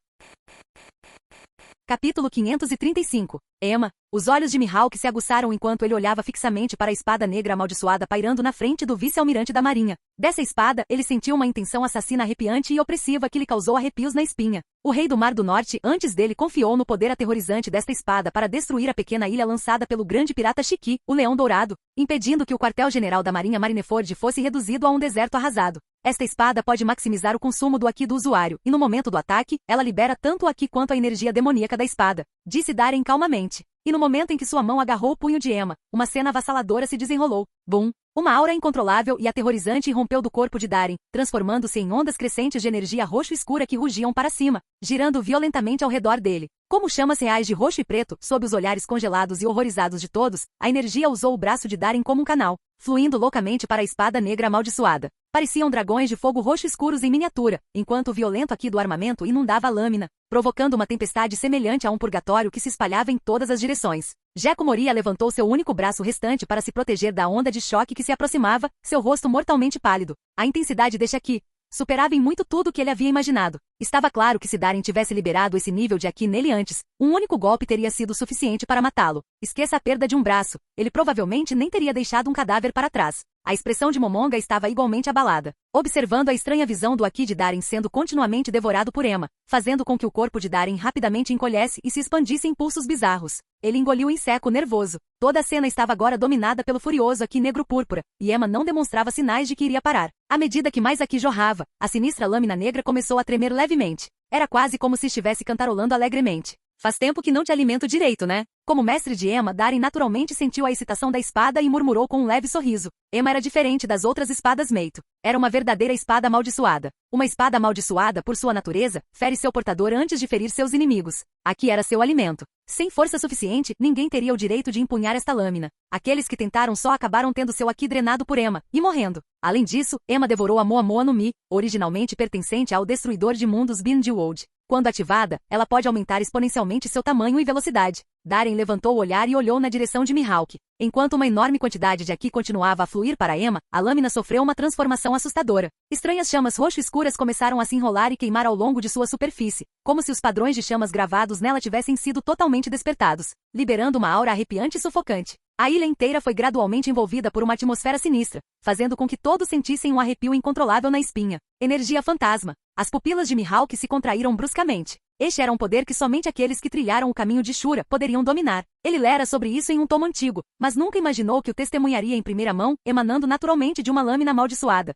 Speaker 2: Capítulo 535. Emma. Os olhos de Mihawk se aguçaram enquanto ele olhava fixamente para a espada negra amaldiçoada pairando na frente do vice-almirante da marinha. Dessa espada, ele sentiu uma intenção assassina arrepiante e opressiva que lhe causou arrepios na espinha. O rei do Mar do Norte antes dele confiou no poder aterrorizante desta espada para destruir a pequena ilha lançada pelo grande pirata Shiki, o Leão Dourado, impedindo que o quartel-general da marinha Marineford fosse reduzido a um deserto arrasado. Esta espada pode maximizar o consumo do Aki do usuário, e no momento do ataque, ela libera tanto o Aki quanto a energia demoníaca da espada, disse Darren calmamente. E no momento em que sua mão agarrou o punho de Emma, uma cena avassaladora se desenrolou. Bum! Uma aura incontrolável e aterrorizante irrompeu do corpo de Darren, transformando-se em ondas crescentes de energia roxo-escura que rugiam para cima, girando violentamente ao redor dele. Como chamas reais de roxo e preto, sob os olhares congelados e horrorizados de todos, a energia usou o braço de Darren como um canal, fluindo loucamente para a espada negra amaldiçoada. Pareciam dragões de fogo roxo escuros em miniatura, enquanto o violento Aki do armamento inundava a lâmina, provocando uma tempestade semelhante a um purgatório que se espalhava em todas as direções. Jeko Moria levantou seu único braço restante para se proteger da onda de choque que se aproximava, seu rosto mortalmente pálido. A intensidade deste Aki superava em muito tudo o que ele havia imaginado. Estava claro que se Darren tivesse liberado esse nível de Aki nele antes, um único golpe teria sido suficiente para matá-lo. Esqueça a perda de um braço, ele provavelmente nem teria deixado um cadáver para trás. A expressão de Momonga estava igualmente abalada, observando a estranha visão do Aki de Darren sendo continuamente devorado por Emma, fazendo com que o corpo de Darren rapidamente encolhesse e se expandisse em pulsos bizarros. Ele engoliu em seco nervoso. Toda a cena estava agora dominada pelo furioso Aki negro púrpura, e Emma não demonstrava sinais de que iria parar. À medida que mais Aki jorrava, a sinistra lâmina negra começou a tremer levemente. Era quase como se estivesse cantarolando alegremente. Faz tempo que não te alimento direito, né? Como mestre de Emma, Darren naturalmente sentiu a excitação da espada e murmurou com um leve sorriso. Emma era diferente das outras espadas Meito. Era uma verdadeira espada amaldiçoada. Uma espada amaldiçoada, por sua natureza, fere seu portador antes de ferir seus inimigos. Aqui era seu alimento. Sem força suficiente, ninguém teria o direito de empunhar esta lâmina. Aqueles que tentaram só acabaram tendo seu Aki drenado por Emma, e morrendo. Além disso, Emma devorou a Moa Moa no Mi, originalmente pertencente ao destruidor de mundos Bindiwold. Quando ativada, ela pode aumentar exponencialmente seu tamanho e velocidade. Darren levantou o olhar e olhou na direção de Mihawk. Enquanto uma enorme quantidade de Aki continuava a fluir para Emma, a lâmina sofreu uma transformação assustadora. Estranhas chamas roxo-escuras começaram a se enrolar e queimar ao longo de sua superfície, como se os padrões de chamas gravados nela tivessem sido totalmente despertados, liberando uma aura arrepiante e sufocante. A ilha inteira foi gradualmente envolvida por uma atmosfera sinistra, fazendo com que todos sentissem um arrepio incontrolável na espinha. Energia fantasma. As pupilas de Mihawk se contraíram bruscamente. Este era um poder que somente aqueles que trilharam o caminho de Shura poderiam dominar. Ele lera sobre isso em um tomo antigo, mas nunca imaginou que o testemunharia em primeira mão, emanando naturalmente de uma lâmina amaldiçoada.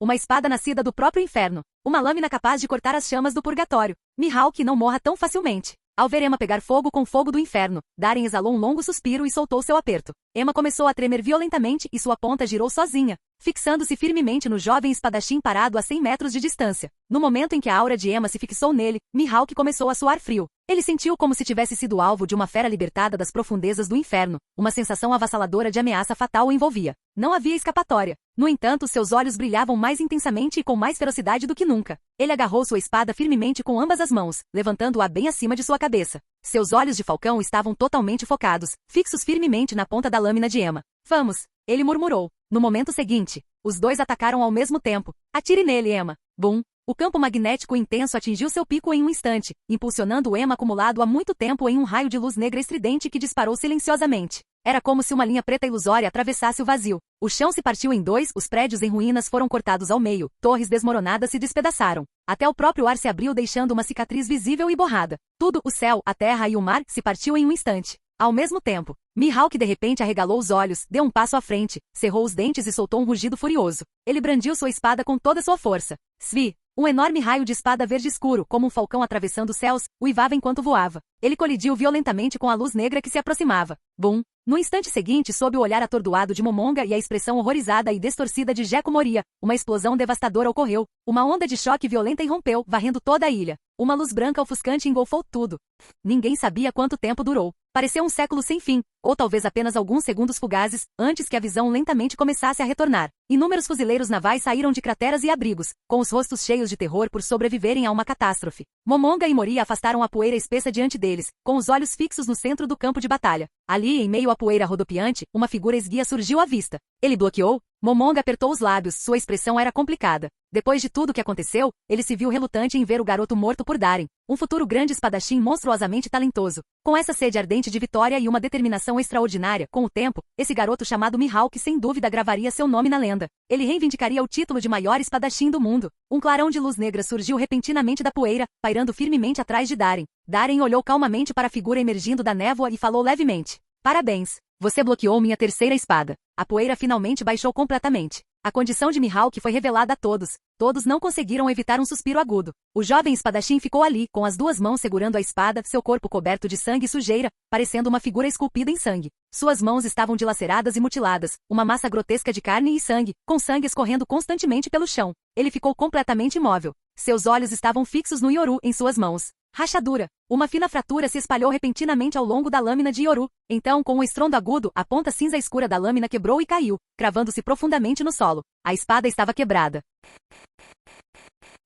Speaker 2: Uma espada nascida do próprio inferno. Uma lâmina capaz de cortar as chamas do purgatório. Mihawk não morra tão facilmente. Ao ver Emma pegar fogo com fogo do inferno, Darren exalou um longo suspiro e soltou seu aperto. Emma começou a tremer violentamente e sua ponta girou sozinha, fixando-se firmemente no jovem espadachim parado a 100 metros de distância. No momento em que a aura de Emma se fixou nele, Mihawk começou a suar frio. Ele sentiu como se tivesse sido alvo de uma fera libertada das profundezas do inferno. Uma sensação avassaladora de ameaça fatal o envolvia. Não havia escapatória. No entanto, seus olhos brilhavam mais intensamente e com mais ferocidade do que nunca. Ele agarrou sua espada firmemente com ambas as mãos, levantando-a bem acima de sua cabeça. Seus olhos de falcão estavam totalmente focados, fixos firmemente na ponta da lâmina de Emma. Vamos, ele murmurou. No momento seguinte, os dois atacaram ao mesmo tempo. Atire nele, Emma. Bum! O campo magnético intenso atingiu seu pico em um instante, impulsionando o Emma acumulado há muito tempo em um raio de luz negra estridente que disparou silenciosamente. Era como se uma linha preta ilusória atravessasse o vazio. O chão se partiu em dois, os prédios em ruínas foram cortados ao meio, torres desmoronadas se despedaçaram. Até o próprio ar se abriu deixando uma cicatriz visível e borrada. Tudo, o céu, a terra e o mar, se partiu em um instante. Ao mesmo tempo, Mihawk de repente arregalou os olhos, deu um passo à frente, cerrou os dentes e soltou um rugido furioso. Ele brandiu sua espada com toda sua força. Svi! Um enorme raio de espada verde escuro, como um falcão atravessando os céus, uivava enquanto voava. Ele colidiu violentamente com a luz negra que se aproximava. Bum! No instante seguinte, sob o olhar atordoado de Momonga e a expressão horrorizada e distorcida de Gekko Moria, uma explosão devastadora ocorreu. Uma onda de choque violenta irrompeu, varrendo toda a ilha. Uma luz branca ofuscante engolfou tudo. Ninguém sabia quanto tempo durou. Pareceu um século sem fim, ou talvez apenas alguns segundos fugazes, antes que a visão lentamente começasse a retornar. Inúmeros fuzileiros navais saíram de crateras e abrigos, com os rostos cheios de terror por sobreviverem a uma catástrofe. Momonga e Moria afastaram a poeira espessa diante deles, com os olhos fixos no centro do campo de batalha. Ali, em meio à poeira rodopiante, uma figura esguia surgiu à vista. Ele bloqueou. Momonga apertou os lábios, sua expressão era complicada. Depois de tudo o que aconteceu, ele se viu relutante em ver o garoto morto por Darem, um futuro grande espadachim monstruosamente talentoso. Com essa sede ardente de vitória e uma determinação extraordinária, com o tempo, esse garoto chamado Mihawk sem dúvida gravaria seu nome na lenda. Ele reivindicaria o título de maior espadachim do mundo. Um clarão de luz negra surgiu repentinamente da poeira, pairando firmemente atrás de Darem. Darem olhou calmamente para a figura emergindo da névoa e falou levemente. Parabéns. Você bloqueou minha terceira espada. A poeira finalmente baixou completamente. A condição de Mihawk foi revelada a todos. Todos não conseguiram evitar um suspiro agudo. O jovem espadachim ficou ali, com as duas mãos segurando a espada, seu corpo coberto de sangue e sujeira, parecendo uma figura esculpida em sangue. Suas mãos estavam dilaceradas e mutiladas, uma massa grotesca de carne e sangue, com sangue escorrendo constantemente pelo chão. Ele ficou completamente imóvel. Seus olhos estavam fixos no Yoru em suas mãos. Rachadura. Uma fina fratura se espalhou repentinamente ao longo da lâmina de Yoru. Então, com um estrondo agudo, a ponta cinza escura da lâmina quebrou e caiu, cravando-se profundamente no solo. A espada estava quebrada.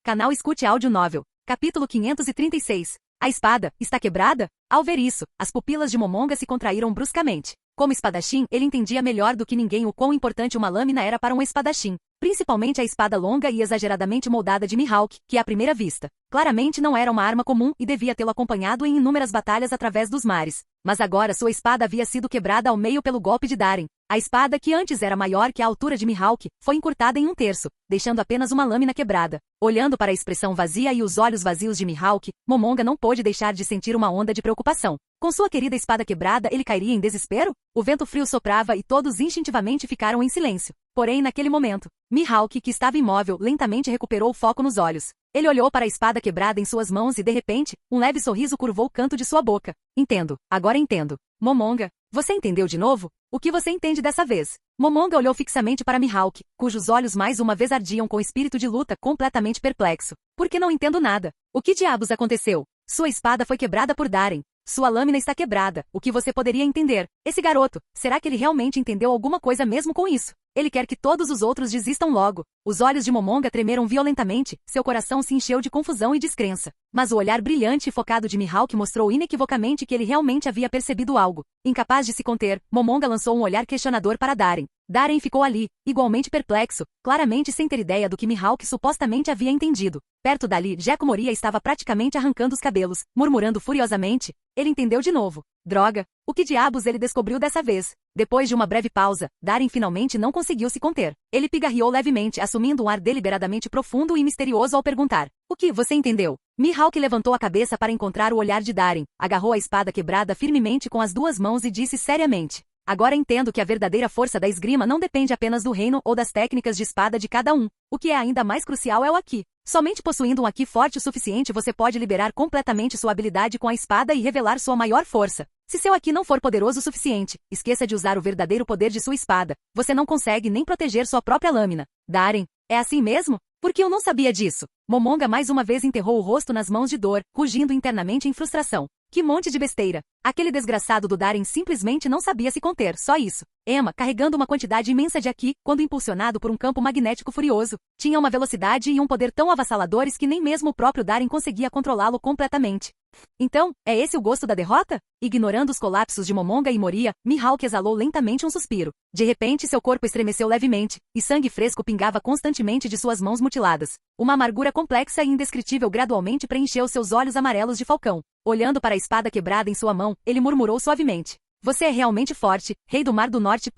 Speaker 2: Canal Escute Áudio Novel. Capítulo 536. A espada está quebrada? Ao ver isso, as pupilas de Momonga se contraíram bruscamente. Como espadachim, ele entendia melhor do que ninguém o quão importante uma lâmina era para um espadachim. Principalmente a espada longa e exageradamente moldada de Mihawk, que à primeira vista, claramente não era uma arma comum e devia tê-lo acompanhado em inúmeras batalhas através dos mares. Mas agora sua espada havia sido quebrada ao meio pelo golpe de Darem. A espada, que antes era maior que a altura de Mihawk, foi encurtada em um terço, deixando apenas uma lâmina quebrada. Olhando para a expressão vazia e os olhos vazios de Mihawk, Momonga não pôde deixar de sentir uma onda de preocupação. Com sua querida espada quebrada, ele cairia em desespero? O vento frio soprava e todos instintivamente ficaram em silêncio. Porém, naquele momento, Mihawk, que estava imóvel, lentamente recuperou o foco nos olhos. Ele olhou para a espada quebrada em suas mãos e, de repente, um leve sorriso curvou o canto de sua boca. Entendo. Agora entendo. Momonga, você entendeu de novo? O que você entende dessa vez? Momonga olhou fixamente para Mihawk, cujos olhos mais uma vez ardiam com espírito de luta, completamente perplexo. Por que não entendo nada? O que diabos aconteceu? Sua espada foi quebrada por Darem. Sua lâmina está quebrada. O que você poderia entender? Esse garoto, será que ele realmente entendeu alguma coisa mesmo com isso? Ele quer que todos os outros desistam logo. Os olhos de Momonga tremeram violentamente, seu coração se encheu de confusão e descrença. Mas o olhar brilhante e focado de Mihawk mostrou inequivocamente que ele realmente havia percebido algo. Incapaz de se conter, Momonga lançou um olhar questionador para Darem. Darem ficou ali, igualmente perplexo, claramente sem ter ideia do que Mihawk supostamente havia entendido. Perto dali, Gekko Moria estava praticamente arrancando os cabelos, murmurando furiosamente. Ele entendeu de novo. Droga! O que diabos ele descobriu dessa vez? Depois de uma breve pausa, Darem finalmente não conseguiu se conter. Ele pigarreou levemente, assumindo um ar deliberadamente profundo e misterioso ao perguntar. O que você entendeu? Mihawk levantou a cabeça para encontrar o olhar de Darem, agarrou a espada quebrada firmemente com as duas mãos e disse seriamente. Agora entendo que a verdadeira força da esgrima não depende apenas do reino ou das técnicas de espada de cada um. O que é ainda mais crucial é o Haki. Somente possuindo um Haki forte o suficiente você pode liberar completamente sua habilidade com a espada e revelar sua maior força. Se seu Haki não for poderoso o suficiente, esqueça de usar o verdadeiro poder de sua espada. Você não consegue nem proteger sua própria lâmina. Darem, é assim mesmo? Porque eu não sabia disso. Momonga mais uma vez enterrou o rosto nas mãos de dor, rugindo internamente em frustração. Que monte de besteira. Aquele desgraçado do Darem simplesmente não sabia se conter, só isso. Emma, carregando uma quantidade imensa de Haki, quando impulsionado por um campo magnético furioso, tinha uma velocidade e um poder tão avassaladores que nem mesmo o próprio Darem conseguia controlá-lo completamente. Então, é esse o gosto da derrota? Ignorando os colapsos de Momonga e Moria, Mihawk exalou lentamente um suspiro. De repente seu corpo estremeceu levemente, e sangue fresco pingava constantemente de suas mãos mutiladas. Uma amargura complexa e indescritível gradualmente preencheu seus olhos amarelos de falcão. Olhando para a espada quebrada em sua mão, ele murmurou suavemente. Você é realmente forte, rei do Mar do Norte.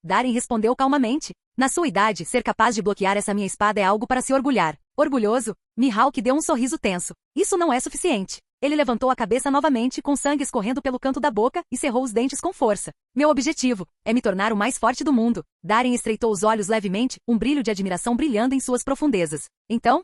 Speaker 2: Darem respondeu calmamente. Na sua idade, ser capaz de bloquear essa minha espada é algo para se orgulhar. Orgulhoso? Mihawk deu um sorriso tenso. Isso não é suficiente. Ele levantou a cabeça novamente, com sangue escorrendo pelo canto da boca, e cerrou os dentes com força. Meu objetivo é me tornar o mais forte do mundo. Darem estreitou os olhos levemente, um brilho de admiração brilhando em suas profundezas. Então,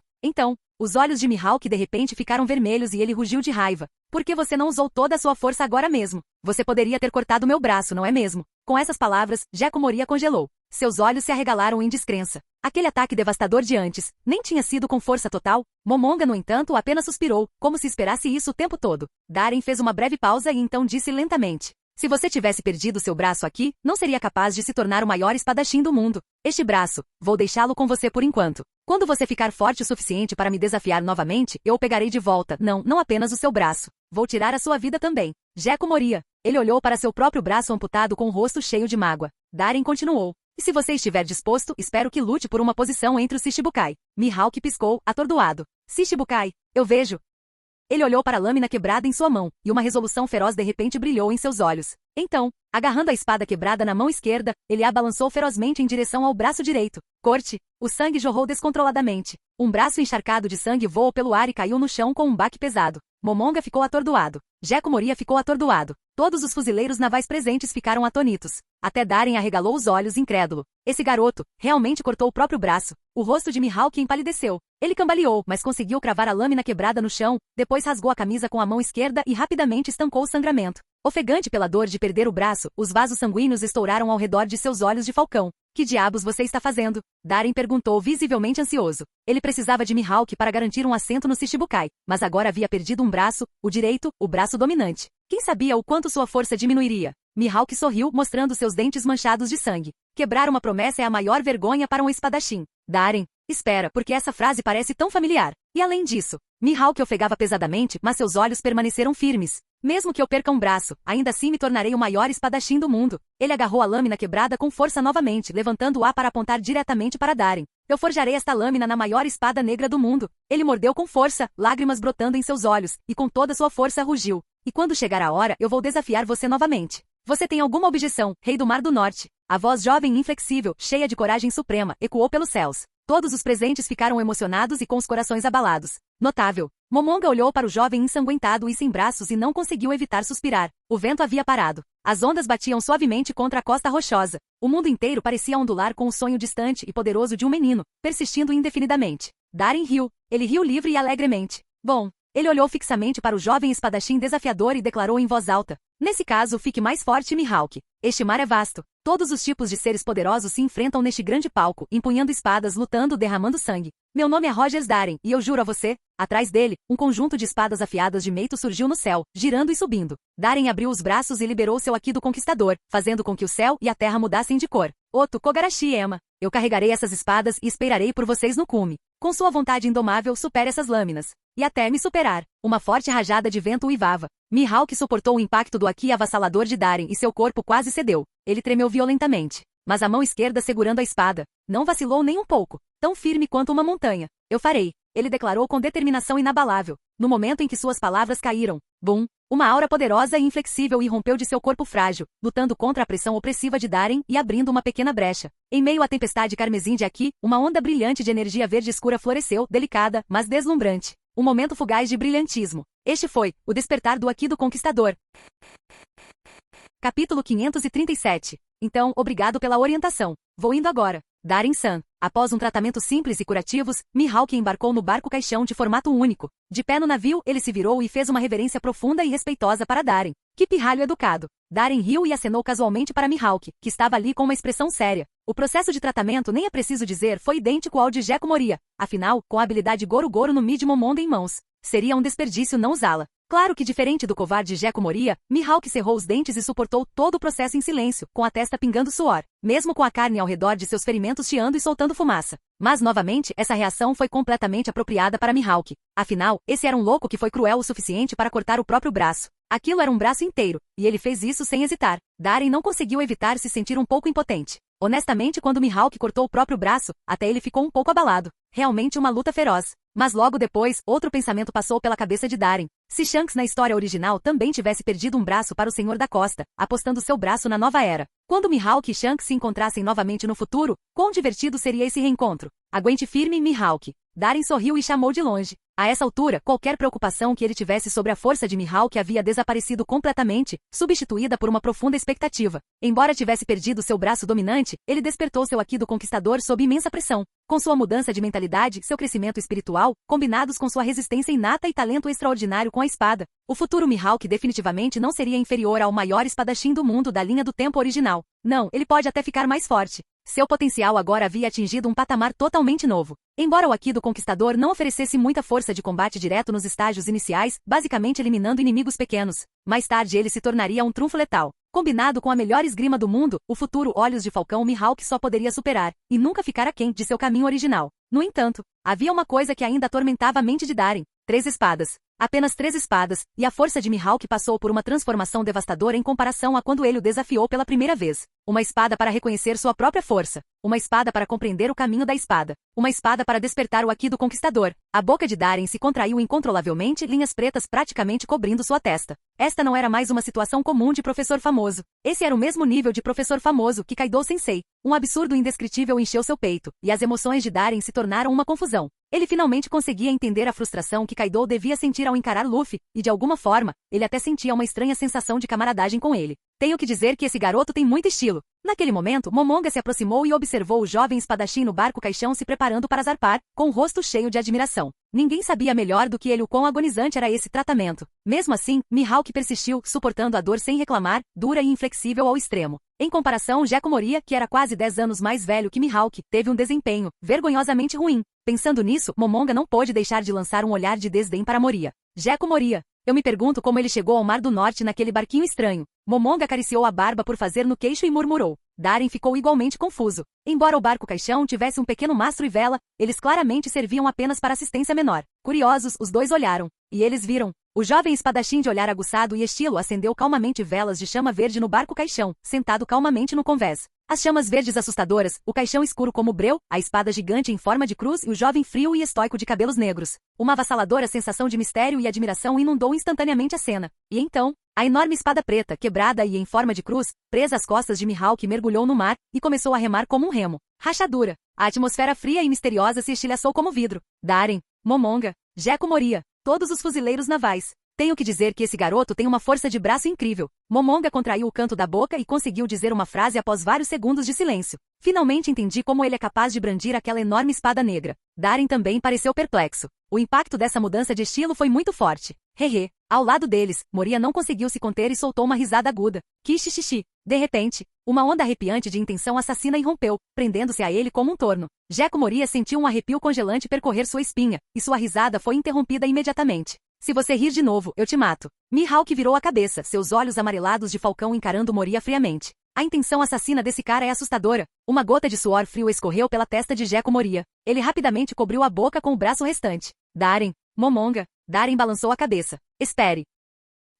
Speaker 2: Os olhos de Mihawk de repente ficaram vermelhos e ele rugiu de raiva. Por que você não usou toda a sua força agora mesmo? Você poderia ter cortado meu braço, não é mesmo? Com essas palavras, Gekko Moria congelou. Seus olhos se arregalaram em descrença. Aquele ataque devastador de antes nem tinha sido com força total. Momonga, no entanto, apenas suspirou, como se esperasse isso o tempo todo. Darien fez uma breve pausa e então disse lentamente: se você tivesse perdido seu braço aqui, não seria capaz de se tornar o maior espadachim do mundo. Este braço, vou deixá-lo com você por enquanto. Quando você ficar forte o suficiente para me desafiar novamente, eu o pegarei de volta. Não apenas o seu braço. Vou tirar a sua vida também. Gekko Moria. Ele olhou para seu próprio braço amputado com o rosto cheio de mágoa. Darien continuou: e se você estiver disposto, espero que lute por uma posição entre os Shichibukai. Mihawk piscou, atordoado. Shichibukai, eu vejo. Ele olhou para a lâmina quebrada em sua mão, e uma resolução feroz de repente brilhou em seus olhos. Então, agarrando a espada quebrada na mão esquerda, ele a balançou ferozmente em direção ao braço direito. Corte! O sangue jorrou descontroladamente. Um braço encharcado de sangue voou pelo ar e caiu no chão com um baque pesado. Momonga ficou atordoado. Gekko Moria ficou atordoado. Todos os fuzileiros navais presentes ficaram atônitos. Até Darien arregalou os olhos incrédulo. Esse garoto realmente cortou o próprio braço. O rosto de Mihawk empalideceu. Ele cambaleou, mas conseguiu cravar a lâmina quebrada no chão, depois rasgou a camisa com a mão esquerda e rapidamente estancou o sangramento. Ofegante pela dor de perder o braço, os vasos sanguíneos estouraram ao redor de seus olhos de falcão. Que diabos você está fazendo? Darien perguntou visivelmente ansioso. Ele precisava de Mihawk para garantir um assento no Shichibukai, mas agora havia perdido um braço, o direito, o braço dominante. Quem sabia o quanto sua força diminuiria? Mihawk sorriu, mostrando seus dentes manchados de sangue. Quebrar uma promessa é a maior vergonha para um espadachim. Darien, espera, porque essa frase parece tão familiar. E além disso, Mihawk ofegava pesadamente, mas seus olhos permaneceram firmes. Mesmo que eu perca um braço, ainda assim me tornarei o maior espadachim do mundo. Ele agarrou a lâmina quebrada com força novamente, levantando-a para apontar diretamente para Darien. Eu forjarei esta lâmina na maior espada negra do mundo. Ele mordeu com força, lágrimas brotando em seus olhos, e com toda sua força rugiu. E quando chegar a hora, eu vou desafiar você novamente. Você tem alguma objeção, Rei do Mar do Norte? A voz jovem e inflexível, cheia de coragem suprema, ecoou pelos céus. Todos os presentes ficaram emocionados e com os corações abalados. Notável. Momonga olhou para o jovem ensanguentado e sem braços e não conseguiu evitar suspirar. O vento havia parado. As ondas batiam suavemente contra a costa rochosa. O mundo inteiro parecia ondular com o sonho distante e poderoso de um menino, persistindo indefinidamente. Darien riu. Ele riu livre e alegremente. Bom. Ele olhou fixamente para o jovem espadachim desafiador e declarou em voz alta: nesse caso, fique mais forte, Mihawk. Este mar é vasto. Todos os tipos de seres poderosos se enfrentam neste grande palco, empunhando espadas, lutando, derramando sangue. Meu nome é Rogers Darien, e eu juro a você, atrás dele, um conjunto de espadas afiadas de meito surgiu no céu, girando e subindo. Darien abriu os braços e liberou seu Aki do Conquistador, fazendo com que o céu e a terra mudassem de cor. Oto Kogarashi Ema. Eu carregarei essas espadas e esperarei por vocês no cume. Com sua vontade indomável, supere essas lâminas. E até me superar. Uma forte rajada de vento uivava. Mihawk suportou o impacto do Aki avassalador de Darien e seu corpo quase cedeu. Ele tremeu violentamente. Mas a mão esquerda segurando a espada não vacilou nem um pouco. Tão firme quanto uma montanha. Eu farei. Ele declarou com determinação inabalável. No momento em que suas palavras caíram, bum, uma aura poderosa e inflexível irrompeu de seu corpo frágil, lutando contra a pressão opressiva de Darien e abrindo uma pequena brecha. Em meio à tempestade carmesim de Aki, uma onda brilhante de energia verde escura floresceu, delicada, mas deslumbrante. Um momento fugaz de brilhantismo. Este foi o despertar do Aki do Conquistador. Capítulo 537. Então, obrigado pela orientação. Vou indo agora. Darien-san. Após um tratamento simples e curativos, Mihawk embarcou no barco caixão de formato único. De pé no navio, ele se virou e fez uma reverência profunda e respeitosa para Darien. Que pirralho educado. Darien riu e acenou casualmente para Mihawk, que estava ali com uma expressão séria. O processo de tratamento, nem é preciso dizer, foi idêntico ao de Gekko Moria. Afinal, com a habilidade Goro-Goro no Mid Momonga em mãos, seria um desperdício não usá-la. Claro que diferente do covarde Gekko Moria, Mihawk cerrou os dentes e suportou todo o processo em silêncio, com a testa pingando suor, mesmo com a carne ao redor de seus ferimentos chiando e soltando fumaça. Mas novamente, essa reação foi completamente apropriada para Mihawk. Afinal, esse era um louco que foi cruel o suficiente para cortar o próprio braço. Aquilo era um braço inteiro, e ele fez isso sem hesitar. Darien não conseguiu evitar se sentir um pouco impotente. Honestamente, quando Mihawk cortou o próprio braço, até ele ficou um pouco abalado. Realmente uma luta feroz. Mas logo depois, outro pensamento passou pela cabeça de Darien. Se Shanks na história original também tivesse perdido um braço para o Senhor da Costa, apostando seu braço na nova era. Quando Mihawk e Shanks se encontrassem novamente no futuro, quão divertido seria esse reencontro. Aguente firme, Mihawk. Darien sorriu e chamou de longe. A essa altura, qualquer preocupação que ele tivesse sobre a força de Mihawk havia desaparecido completamente, substituída por uma profunda expectativa. Embora tivesse perdido seu braço dominante, ele despertou seu Haki do Conquistador sob imensa pressão. Com sua mudança de mentalidade, seu crescimento espiritual, combinados com sua resistência inata e talento extraordinário com a espada, o futuro Mihawk definitivamente não seria inferior ao maior espadachim do mundo da linha do tempo original. Não, ele pode até ficar mais forte. Seu potencial agora havia atingido um patamar totalmente novo. Embora o Haki do Conquistador não oferecesse muita força de combate direto nos estágios iniciais, basicamente eliminando inimigos pequenos, mais tarde ele se tornaria um trunfo letal. Combinado com a melhor esgrima do mundo, o futuro Olhos de Falcão Mihawk só poderia superar, e nunca ficar aquém de seu caminho original. No entanto, havia uma coisa que ainda atormentava a mente de Darien: 3 espadas. Apenas 3 espadas, e a força de Mihawk passou por uma transformação devastadora em comparação a quando ele o desafiou pela primeira vez. Uma espada para reconhecer sua própria força. Uma espada para compreender o caminho da espada. Uma espada para despertar o Haki do Conquistador. A boca de Darien se contraiu incontrolavelmente, linhas pretas praticamente cobrindo sua testa. Esta não era mais uma situação comum de professor famoso. Esse era o mesmo nível de professor famoso que Kaido-sensei. Um absurdo indescritível encheu seu peito, e as emoções de Darien se tornaram uma confusão. Ele finalmente conseguia entender a frustração que Kaido devia sentir ao encarar Luffy, e de alguma forma, ele até sentia uma estranha sensação de camaradagem com ele. Tenho que dizer que esse garoto tem muito estilo. Naquele momento, Momonga se aproximou e observou o jovem espadachim no barco caixão se preparando para zarpar, com o rosto cheio de admiração. Ninguém sabia melhor do que ele o quão agonizante era esse tratamento. Mesmo assim, Mihawk persistiu, suportando a dor sem reclamar, dura e inflexível ao extremo. Em comparação, Gekko Moria, que era quase 10 anos mais velho que Mihawk, teve um desempenho vergonhosamente ruim. Pensando nisso, Momonga não pôde deixar de lançar um olhar de desdém para Moria. Gekko Moria. Eu me pergunto como ele chegou ao Mar do Norte naquele barquinho estranho. Momonga acariciou a barba por fazer no queixo e murmurou. Darien ficou igualmente confuso. Embora o barco caixão tivesse um pequeno mastro e vela, eles claramente serviam apenas para assistência menor. Curiosos, os dois olharam. E eles viram. O jovem espadachim de olhar aguçado e estilo acendeu calmamente velas de chama verde no barco caixão, sentado calmamente no convés. As chamas verdes assustadoras, o caixão escuro como breu, a espada gigante em forma de cruz e o jovem frio e estoico de cabelos negros. Uma avassaladora sensação de mistério e admiração inundou instantaneamente a cena. E então, a enorme espada preta, quebrada e em forma de cruz, presa às costas de Mihawk, mergulhou no mar e começou a remar como um remo. Rachadura. A atmosfera fria e misteriosa se estilhaçou como vidro. Darien, Momonga, Gekko Moria, todos os fuzileiros navais. Tenho que dizer que esse garoto tem uma força de braço incrível. Momonga contraiu o canto da boca e conseguiu dizer uma frase após vários segundos de silêncio. Finalmente entendi como ele é capaz de brandir aquela enorme espada negra. Darien também pareceu perplexo. O impacto dessa mudança de estilo foi muito forte. Hehe. Ao lado deles, Moria não conseguiu se conter e soltou uma risada aguda. Kishishisi. De repente, uma onda arrepiante de intenção assassina irrompeu, prendendo-se a ele como um torno. Gekko Moria sentiu um arrepio congelante percorrer sua espinha, e sua risada foi interrompida imediatamente. Se você rir de novo, eu te mato. Mihawk virou a cabeça, seus olhos amarelados de falcão encarando Moria friamente. A intenção assassina desse cara é assustadora. Uma gota de suor frio escorreu pela testa de Gekko Moria. Ele rapidamente cobriu a boca com o braço restante. Darien, Momonga. Darien balançou a cabeça. Espere.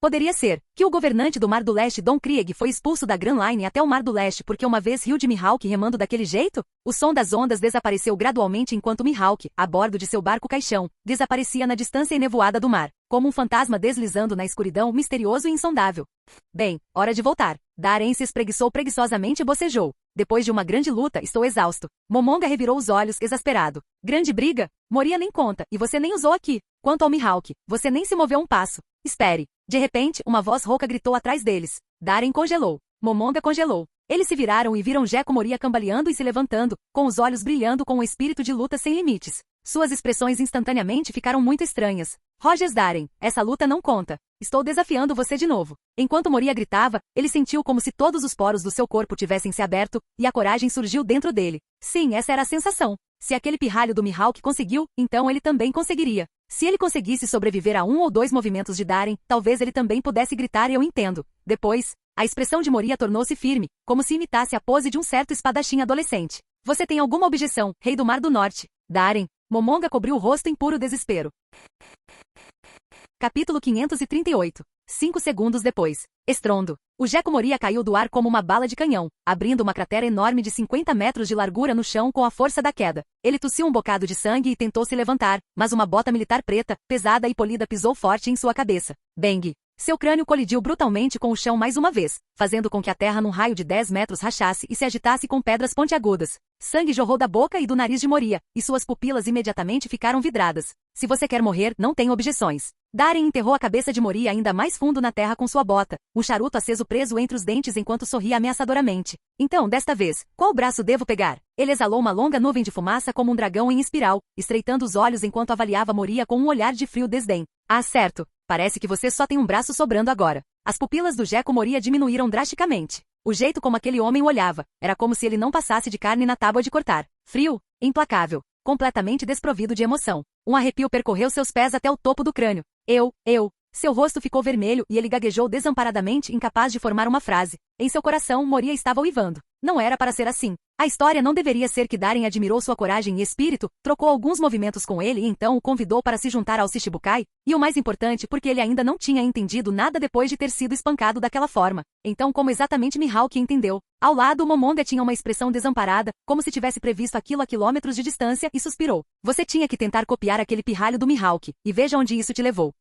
Speaker 2: Poderia ser que o governante do Mar do Leste, Don Krieg, foi expulso da Grand Line até o Mar do Leste porque uma vez riu de Mihawk remando daquele jeito? O som das ondas desapareceu gradualmente enquanto Mihawk, a bordo de seu barco caixão, desaparecia na distância enevoada do mar, como um fantasma deslizando na escuridão misterioso e insondável. Bem, hora de voltar. Darien se espreguiçou preguiçosamente e bocejou. Depois de uma grande luta, estou exausto. Momonga revirou os olhos, exasperado. Grande briga? Moria nem conta, e você nem usou aqui. Quanto ao Mihawk, você nem se moveu um passo. Espere. De repente, uma voz rouca gritou atrás deles. Darien congelou. Momonga congelou. Eles se viraram e viram Gekko Moria cambaleando e se levantando, com os olhos brilhando com um espírito de luta sem limites. Suas expressões instantaneamente ficaram muito estranhas. Rogers Darien, essa luta não conta. Estou desafiando você de novo. Enquanto Moria gritava, ele sentiu como se todos os poros do seu corpo tivessem se aberto, e a coragem surgiu dentro dele. Sim, essa era a sensação. Se aquele pirralho do Mihawk conseguiu, então ele também conseguiria. Se ele conseguisse sobreviver a 1 ou 2 movimentos de Darien, talvez ele também pudesse gritar e eu entendo. Depois, a expressão de Moria tornou-se firme, como se imitasse a pose de um certo espadachim adolescente. Você tem alguma objeção, Rei do Mar do Norte? Darien. Momonga cobriu o rosto em puro desespero. Capítulo 538. 5 segundos depois. Estrondo. O Gekko Moria caiu do ar como uma bala de canhão, abrindo uma cratera enorme de 50 metros de largura no chão com a força da queda. Ele tossiu um bocado de sangue e tentou se levantar, mas uma bota militar preta, pesada e polida pisou forte em sua cabeça. Bang! Seu crânio colidiu brutalmente com o chão mais uma vez, fazendo com que a terra num raio de 10 metros rachasse e se agitasse com pedras pontiagudas. Sangue jorrou da boca e do nariz de Moria, e suas pupilas imediatamente ficaram vidradas. Se você quer morrer, não tem objeções. Darren enterrou a cabeça de Moria ainda mais fundo na terra com sua bota, um charuto aceso preso entre os dentes enquanto sorria ameaçadoramente. Então, desta vez, qual braço devo pegar? Ele exalou uma longa nuvem de fumaça como um dragão em espiral, estreitando os olhos enquanto avaliava Moria com um olhar de frio desdém. Ah, certo. Parece que você só tem um braço sobrando agora. As pupilas do Geco Moria diminuíram drasticamente. O jeito como aquele homem o olhava, era como se ele não passasse de carne na tábua de cortar. Frio, implacável, completamente desprovido de emoção. Um arrepio percorreu seus pés até o topo do crânio. Seu rosto ficou vermelho e ele gaguejou desamparadamente, incapaz de formar uma frase. Em seu coração, Moria estava uivando. Não era para ser assim. A história não deveria ser que Darren admirou sua coragem e espírito, trocou alguns movimentos com ele e então o convidou para se juntar ao Shichibukai, e o mais importante porque ele ainda não tinha entendido nada depois de ter sido espancado daquela forma. Então como exatamente Mihawk entendeu? Ao lado, Momonga tinha uma expressão desamparada, como se tivesse previsto aquilo a quilômetros de distância, e suspirou. Você tinha que tentar copiar aquele pirralho do Mihawk, e veja onde isso te levou.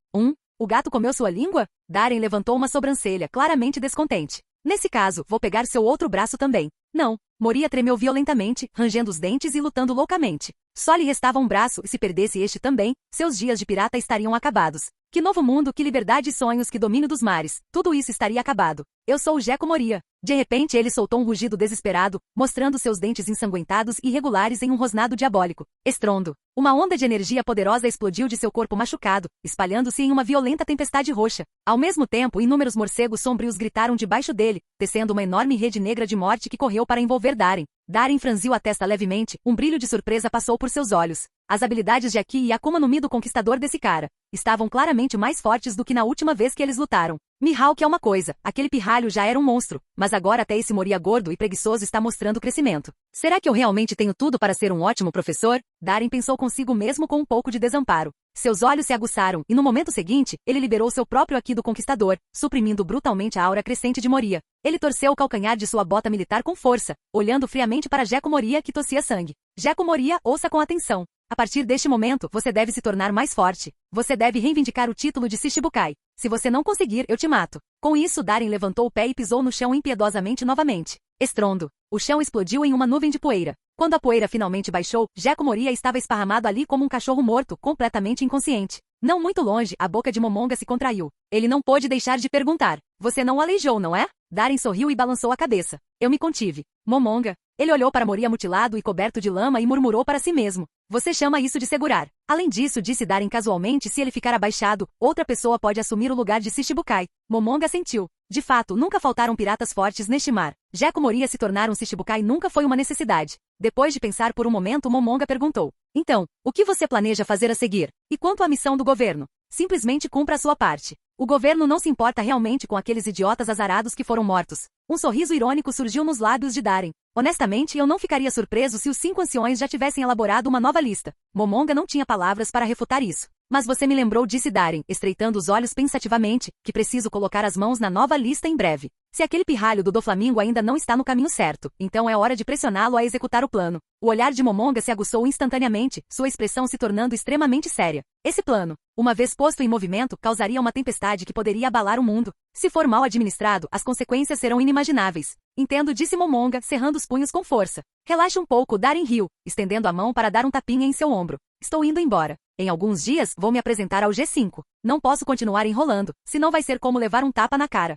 Speaker 2: O gato comeu sua língua? Darren levantou uma sobrancelha, claramente descontente. Nesse caso, vou pegar seu outro braço também. Não. Moria tremeu violentamente, rangendo os dentes e lutando loucamente. Só lhe restava um braço e se perdesse este também, seus dias de pirata estariam acabados. Que novo mundo, que liberdade e sonhos, que domínio dos mares. Tudo isso estaria acabado. Eu sou o Geco Moria. De repente ele soltou um rugido desesperado, mostrando seus dentes ensanguentados e irregulares em um rosnado diabólico. Estrondo. Uma onda de energia poderosa explodiu de seu corpo machucado, espalhando-se em uma violenta tempestade roxa. Ao mesmo tempo, inúmeros morcegos sombrios gritaram debaixo dele, tecendo uma enorme rede negra de morte que correu para envolver Darren. Darren franziu a testa levemente, um brilho de surpresa passou por seus olhos. As habilidades de Aki e Akuma no Mi do conquistador desse cara estavam claramente mais fortes do que na última vez que eles lutaram. Mihawk é uma coisa, aquele pirralho já era um monstro, mas agora até esse Moria gordo e preguiçoso está mostrando crescimento. Será que eu realmente tenho tudo para ser um ótimo professor? Darren pensou consigo mesmo com um pouco de desamparo. Seus olhos se aguçaram, e no momento seguinte, ele liberou seu próprio Aki do conquistador, suprimindo brutalmente a aura crescente de Moria. Ele torceu o calcanhar de sua bota militar com força, olhando friamente para Geco Moria que tossia sangue. Geco Moria, ouça com atenção. A partir deste momento, você deve se tornar mais forte. Você deve reivindicar o título de Shichibukai. Se você não conseguir, eu te mato. Com isso, Darren levantou o pé e pisou no chão impiedosamente novamente. Estrondo. O chão explodiu em uma nuvem de poeira. Quando a poeira finalmente baixou, Geco Moria estava esparramado ali como um cachorro morto, completamente inconsciente. Não muito longe, a boca de Momonga se contraiu. Ele não pôde deixar de perguntar. Você não o aleijou, não é? Darren sorriu e balançou a cabeça. Eu me contive. Momonga. Ele olhou para Moria mutilado e coberto de lama e murmurou para si mesmo. Você chama isso de segurar. Além disso, disse Darren casualmente, se ele ficar abaixado, outra pessoa pode assumir o lugar de Shichibukai. Momonga sentiu. De fato, nunca faltaram piratas fortes neste mar. Geco Moria se tornar um Shichibukai nunca foi uma necessidade. Depois de pensar por um momento, Momonga perguntou. Então, o que você planeja fazer a seguir? E quanto à missão do governo? Simplesmente cumpra a sua parte. O governo não se importa realmente com aqueles idiotas azarados que foram mortos. Um sorriso irônico surgiu nos lábios de Darren. Honestamente, eu não ficaria surpreso se os 5 anciões já tivessem elaborado uma nova lista. Momonga não tinha palavras para refutar isso. Mas você me lembrou, disse Darren, estreitando os olhos pensativamente, que preciso colocar as mãos na nova lista em breve. Se aquele pirralho do Doflamingo ainda não está no caminho certo, então é hora de pressioná-lo a executar o plano. O olhar de Momonga se aguçou instantaneamente, sua expressão se tornando extremamente séria. Esse plano, uma vez posto em movimento, causaria uma tempestade que poderia abalar o mundo. Se for mal administrado, as consequências serão inimagináveis. Entendo, disse Momonga, cerrando os punhos com força. Relaxe um pouco, Darren riu, estendendo a mão para dar um tapinha em seu ombro. Estou indo embora. Em alguns dias, vou me apresentar ao G5. Não posso continuar enrolando, senão vai ser como levar um tapa na cara.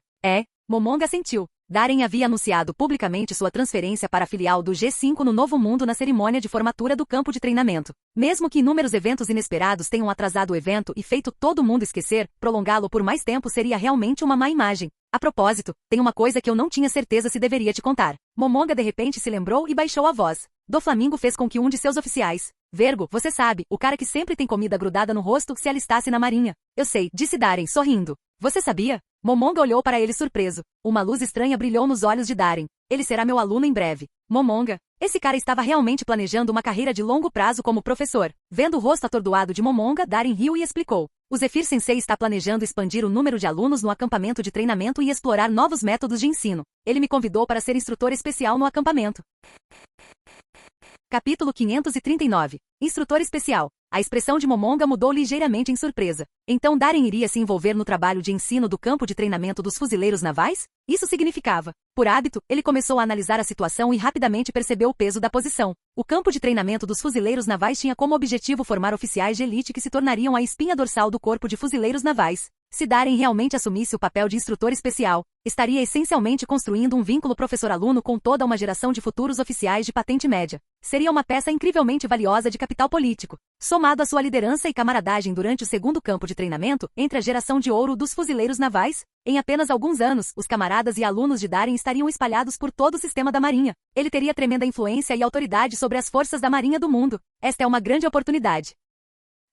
Speaker 2: Momonga sentiu. Darren havia anunciado publicamente sua transferência para a filial do G5 no Novo Mundo na cerimônia de formatura do campo de treinamento. Mesmo que inúmeros eventos inesperados tenham atrasado o evento e feito todo mundo esquecer, prolongá-lo por mais tempo seria realmente uma má imagem. A propósito, tem uma coisa que eu não tinha certeza se deveria te contar. Momonga de repente se lembrou e baixou a voz. Doflamingo fez com que um de seus oficiais, Vergo, você sabe, o cara que sempre tem comida grudada no rosto, se alistasse na marinha. Eu sei, disse Darren, sorrindo. Você sabia? Momonga olhou para ele surpreso. Uma luz estranha brilhou nos olhos de Darren. Ele será meu aluno em breve. Momonga. Esse cara estava realmente planejando uma carreira de longo prazo como professor. Vendo o rosto atordoado de Momonga, Darren riu e explicou. O Zephyr Sensei está planejando expandir o número de alunos no acampamento de treinamento e explorar novos métodos de ensino. Ele me convidou para ser instrutor especial no acampamento. Capítulo 539. Instrutor especial. A expressão de Momonga mudou ligeiramente em surpresa. Então Darin iria se envolver no trabalho de ensino do campo de treinamento dos fuzileiros navais? Isso significava. Por hábito, ele começou a analisar a situação e rapidamente percebeu o peso da posição. O campo de treinamento dos fuzileiros navais tinha como objetivo formar oficiais de elite que se tornariam a espinha dorsal do corpo de fuzileiros navais. Se Darin realmente assumisse o papel de instrutor especial, estaria essencialmente construindo um vínculo professor-aluno com toda uma geração de futuros oficiais de patente média. Seria uma peça incrivelmente valiosa de capital político. Somado à sua liderança e camaradagem durante o segundo campo de treinamento, entre a geração de ouro dos fuzileiros navais, em apenas alguns anos, os camaradas e alunos de Darin estariam espalhados por todo o sistema da Marinha. Ele teria tremenda influência e autoridade sobre as forças da Marinha do mundo. Esta é uma grande oportunidade.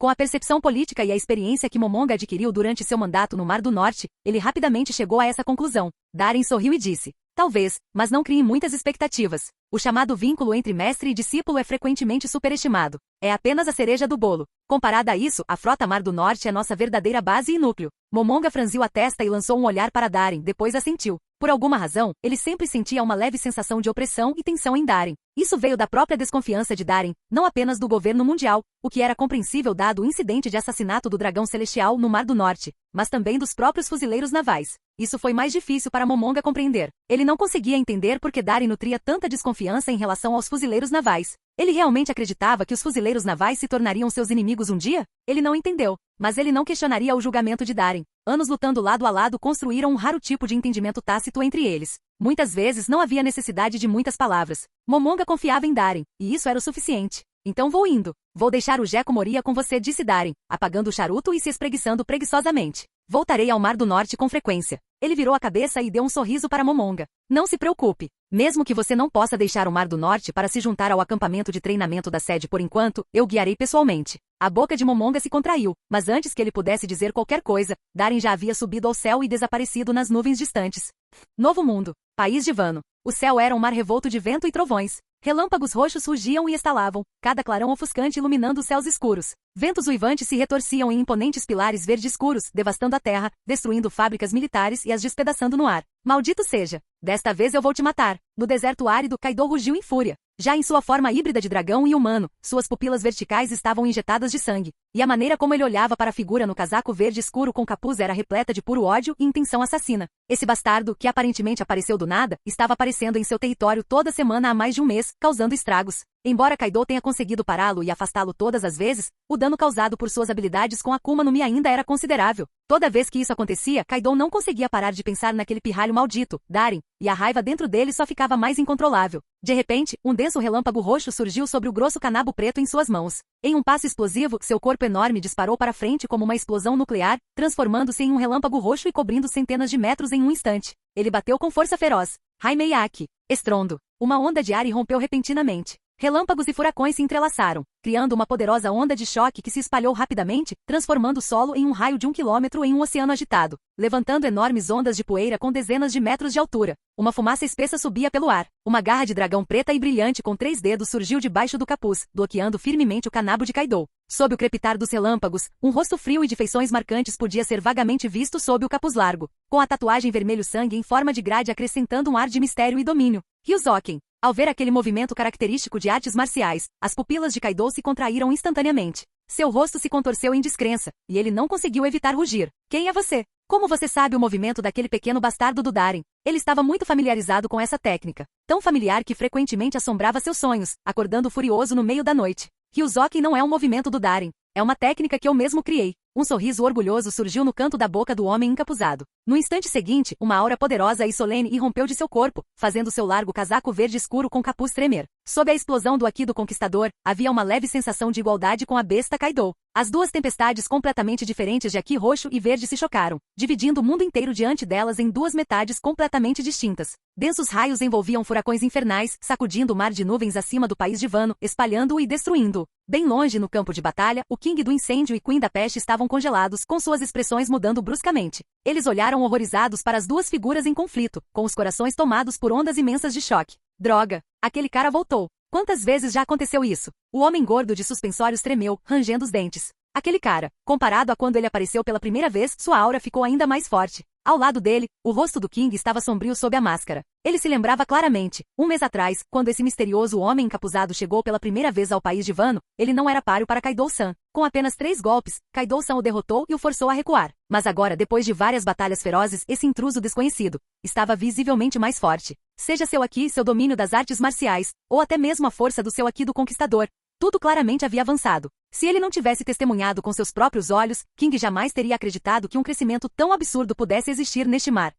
Speaker 2: Com a percepção política e a experiência que Momonga adquiriu durante seu mandato no Mar do Norte, ele rapidamente chegou a essa conclusão. Darin sorriu e disse: talvez, mas não crie muitas expectativas. O chamado vínculo entre mestre e discípulo é frequentemente superestimado. É apenas a cereja do bolo. Comparada a isso, a frota Mar do Norte é nossa verdadeira base e núcleo. Momonga franziu a testa e lançou um olhar para Darin, depois assentiu. Por alguma razão, ele sempre sentia uma leve sensação de opressão e tensão em Darin. Isso veio da própria desconfiança de Darin, não apenas do governo mundial, o que era compreensível dado o incidente de assassinato do dragão celestial no Mar do Norte, mas também dos próprios fuzileiros navais. Isso foi mais difícil para Momonga compreender. Ele não conseguia entender por que Darin nutria tanta desconfiança em relação aos fuzileiros navais. Ele realmente acreditava que os fuzileiros navais se tornariam seus inimigos um dia? Ele não entendeu, mas ele não questionaria o julgamento de Darin. Anos lutando lado a lado construíram um raro tipo de entendimento tácito entre eles. Muitas vezes não havia necessidade de muitas palavras. Momonga confiava em Darin, e isso era o suficiente. Então vou indo. Vou deixar o Jeco Moria com você, disse Darin, apagando o charuto e se espreguiçando preguiçosamente. Voltarei ao Mar do Norte com frequência. Ele virou a cabeça e deu um sorriso para Momonga. Não se preocupe. Mesmo que você não possa deixar o Mar do Norte para se juntar ao acampamento de treinamento da sede por enquanto, eu guiarei pessoalmente. A boca de Momonga se contraiu, mas antes que ele pudesse dizer qualquer coisa, Darin já havia subido ao céu e desaparecido nas nuvens distantes. Novo mundo. País de Vano. O céu era um mar revolto de vento e trovões. Relâmpagos roxos rugiam e estalavam, cada clarão ofuscante iluminando os céus escuros. Ventos uivantes se retorciam em imponentes pilares verde escuros, devastando a terra, destruindo fábricas militares e as despedaçando no ar. Maldito seja! Desta vez eu vou te matar. No deserto árido, Kaido rugiu em fúria. Já em sua forma híbrida de dragão e humano, suas pupilas verticais estavam injetadas de sangue. E a maneira como ele olhava para a figura no casaco verde escuro com capuz era repleta de puro ódio e intenção assassina. Esse bastardo, que aparentemente apareceu do nada, estava aparecendo em seu território toda semana há mais de um mês, causando estragos. Embora Kaido tenha conseguido pará-lo e afastá-lo todas as vezes, o dano causado por suas habilidades com Akuma no Mi ainda era considerável. Toda vez que isso acontecia, Kaido não conseguia parar de pensar naquele pirralho maldito, Darin, e a raiva dentro dele só ficava mais incontrolável. De repente, um denso relâmpago roxo surgiu sobre o grosso canabo preto em suas mãos. Em um passo explosivo, seu corpo enorme disparou para frente como uma explosão nuclear, transformando-se em um relâmpago roxo e cobrindo centenas de metros em um instante. Ele bateu com força feroz. Haimei-Aki. Estrondo. Uma onda de ar irrompeu repentinamente. Relâmpagos e furacões se entrelaçaram, criando uma poderosa onda de choque que se espalhou rapidamente, transformando o solo em um raio de 1 quilômetro em um oceano agitado, levantando enormes ondas de poeira com dezenas de metros de altura. Uma fumaça espessa subia pelo ar. Uma garra de dragão preta e brilhante com 3 dedos surgiu debaixo do capuz, bloqueando firmemente o canabo de Kaido. Sob o crepitar dos relâmpagos, um rosto frio e de feições marcantes podia ser vagamente visto sob o capuz largo, com a tatuagem vermelho-sangue em forma de grade acrescentando um ar de mistério e domínio. Ryuzoken. Ao ver aquele movimento característico de artes marciais, as pupilas de Kaido se contraíram instantaneamente. Seu rosto se contorceu em descrença, e ele não conseguiu evitar rugir. Quem é você? Como você sabe o movimento daquele pequeno bastardo do Darin? Ele estava muito familiarizado com essa técnica, tão familiar que frequentemente assombrava seus sonhos, acordando furioso no meio da noite. Ryuzoken não é um movimento do Darin, é uma técnica que eu mesmo criei. Um sorriso orgulhoso surgiu no canto da boca do homem encapuzado. No instante seguinte, uma aura poderosa e solene irrompeu de seu corpo, fazendo seu largo casaco verde escuro com capuz tremer. Sob a explosão do Aki do Conquistador, havia uma leve sensação de igualdade com a besta Kaido. As duas tempestades completamente diferentes de Aki roxo e verde se chocaram, dividindo o mundo inteiro diante delas em duas metades completamente distintas. Densos raios envolviam furacões infernais, sacudindo o mar de nuvens acima do país de Vano, espalhando-o e destruindo-o. Bem longe no campo de batalha, o King do Incêndio e Queen da Peste estavam congelados, com suas expressões mudando bruscamente. Eles olharam horrorizados para as duas figuras em conflito, com os corações tomados por ondas imensas de choque. Droga! Aquele cara voltou. Quantas vezes já aconteceu isso? O homem gordo de suspensórios tremeu, rangendo os dentes. Aquele cara, comparado a quando ele apareceu pela primeira vez, sua aura ficou ainda mais forte. Ao lado dele, o rosto do King estava sombrio sob a máscara. Ele se lembrava claramente, um mês atrás, quando esse misterioso homem encapuzado chegou pela primeira vez ao país de Wano, ele não era páreo para Kaido-san. Com apenas 3 golpes, Kaido-san o derrotou e o forçou a recuar. Mas agora, depois de várias batalhas ferozes, esse intruso desconhecido estava visivelmente mais forte. Seja seu Haki, seu domínio das artes marciais, ou até mesmo a força do seu Haki do Conquistador. Tudo claramente havia avançado. Se ele não tivesse testemunhado com seus próprios olhos, King jamais teria acreditado que um crescimento tão absurdo pudesse existir neste mar.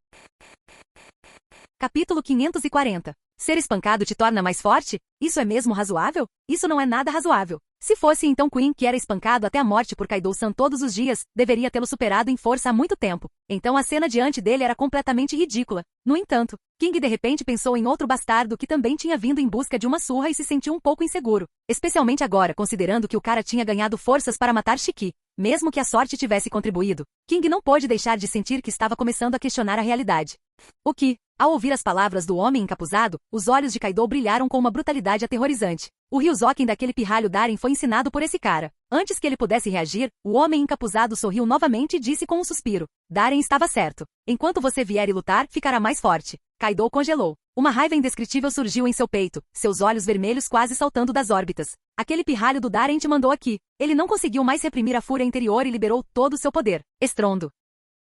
Speaker 2: Capítulo 540. Ser espancado te torna mais forte? Isso é mesmo razoável? Isso não é nada razoável. Se fosse então Queen, que era espancado até a morte por Kaido-san todos os dias, deveria tê-lo superado em força há muito tempo. Então a cena diante dele era completamente ridícula. No entanto, King de repente pensou em outro bastardo que também tinha vindo em busca de uma surra e se sentiu um pouco inseguro. Especialmente agora, considerando que o cara tinha ganhado forças para matar Shiki. Mesmo que a sorte tivesse contribuído, King não pôde deixar de sentir que estava começando a questionar a realidade. O que, ao ouvir as palavras do homem encapuzado, os olhos de Kaido brilharam com uma brutalidade aterrorizante. O Ryuzoken daquele pirralho Daren foi ensinado por esse cara. Antes que ele pudesse reagir, o homem encapuzado sorriu novamente e disse com um suspiro. Daren estava certo. Enquanto você vier e lutar, ficará mais forte. Kaido congelou. Uma raiva indescritível surgiu em seu peito, seus olhos vermelhos quase saltando das órbitas. Aquele pirralho do Daren te mandou aqui. Ele não conseguiu mais reprimir a fúria interior e liberou todo o seu poder. Estrondo.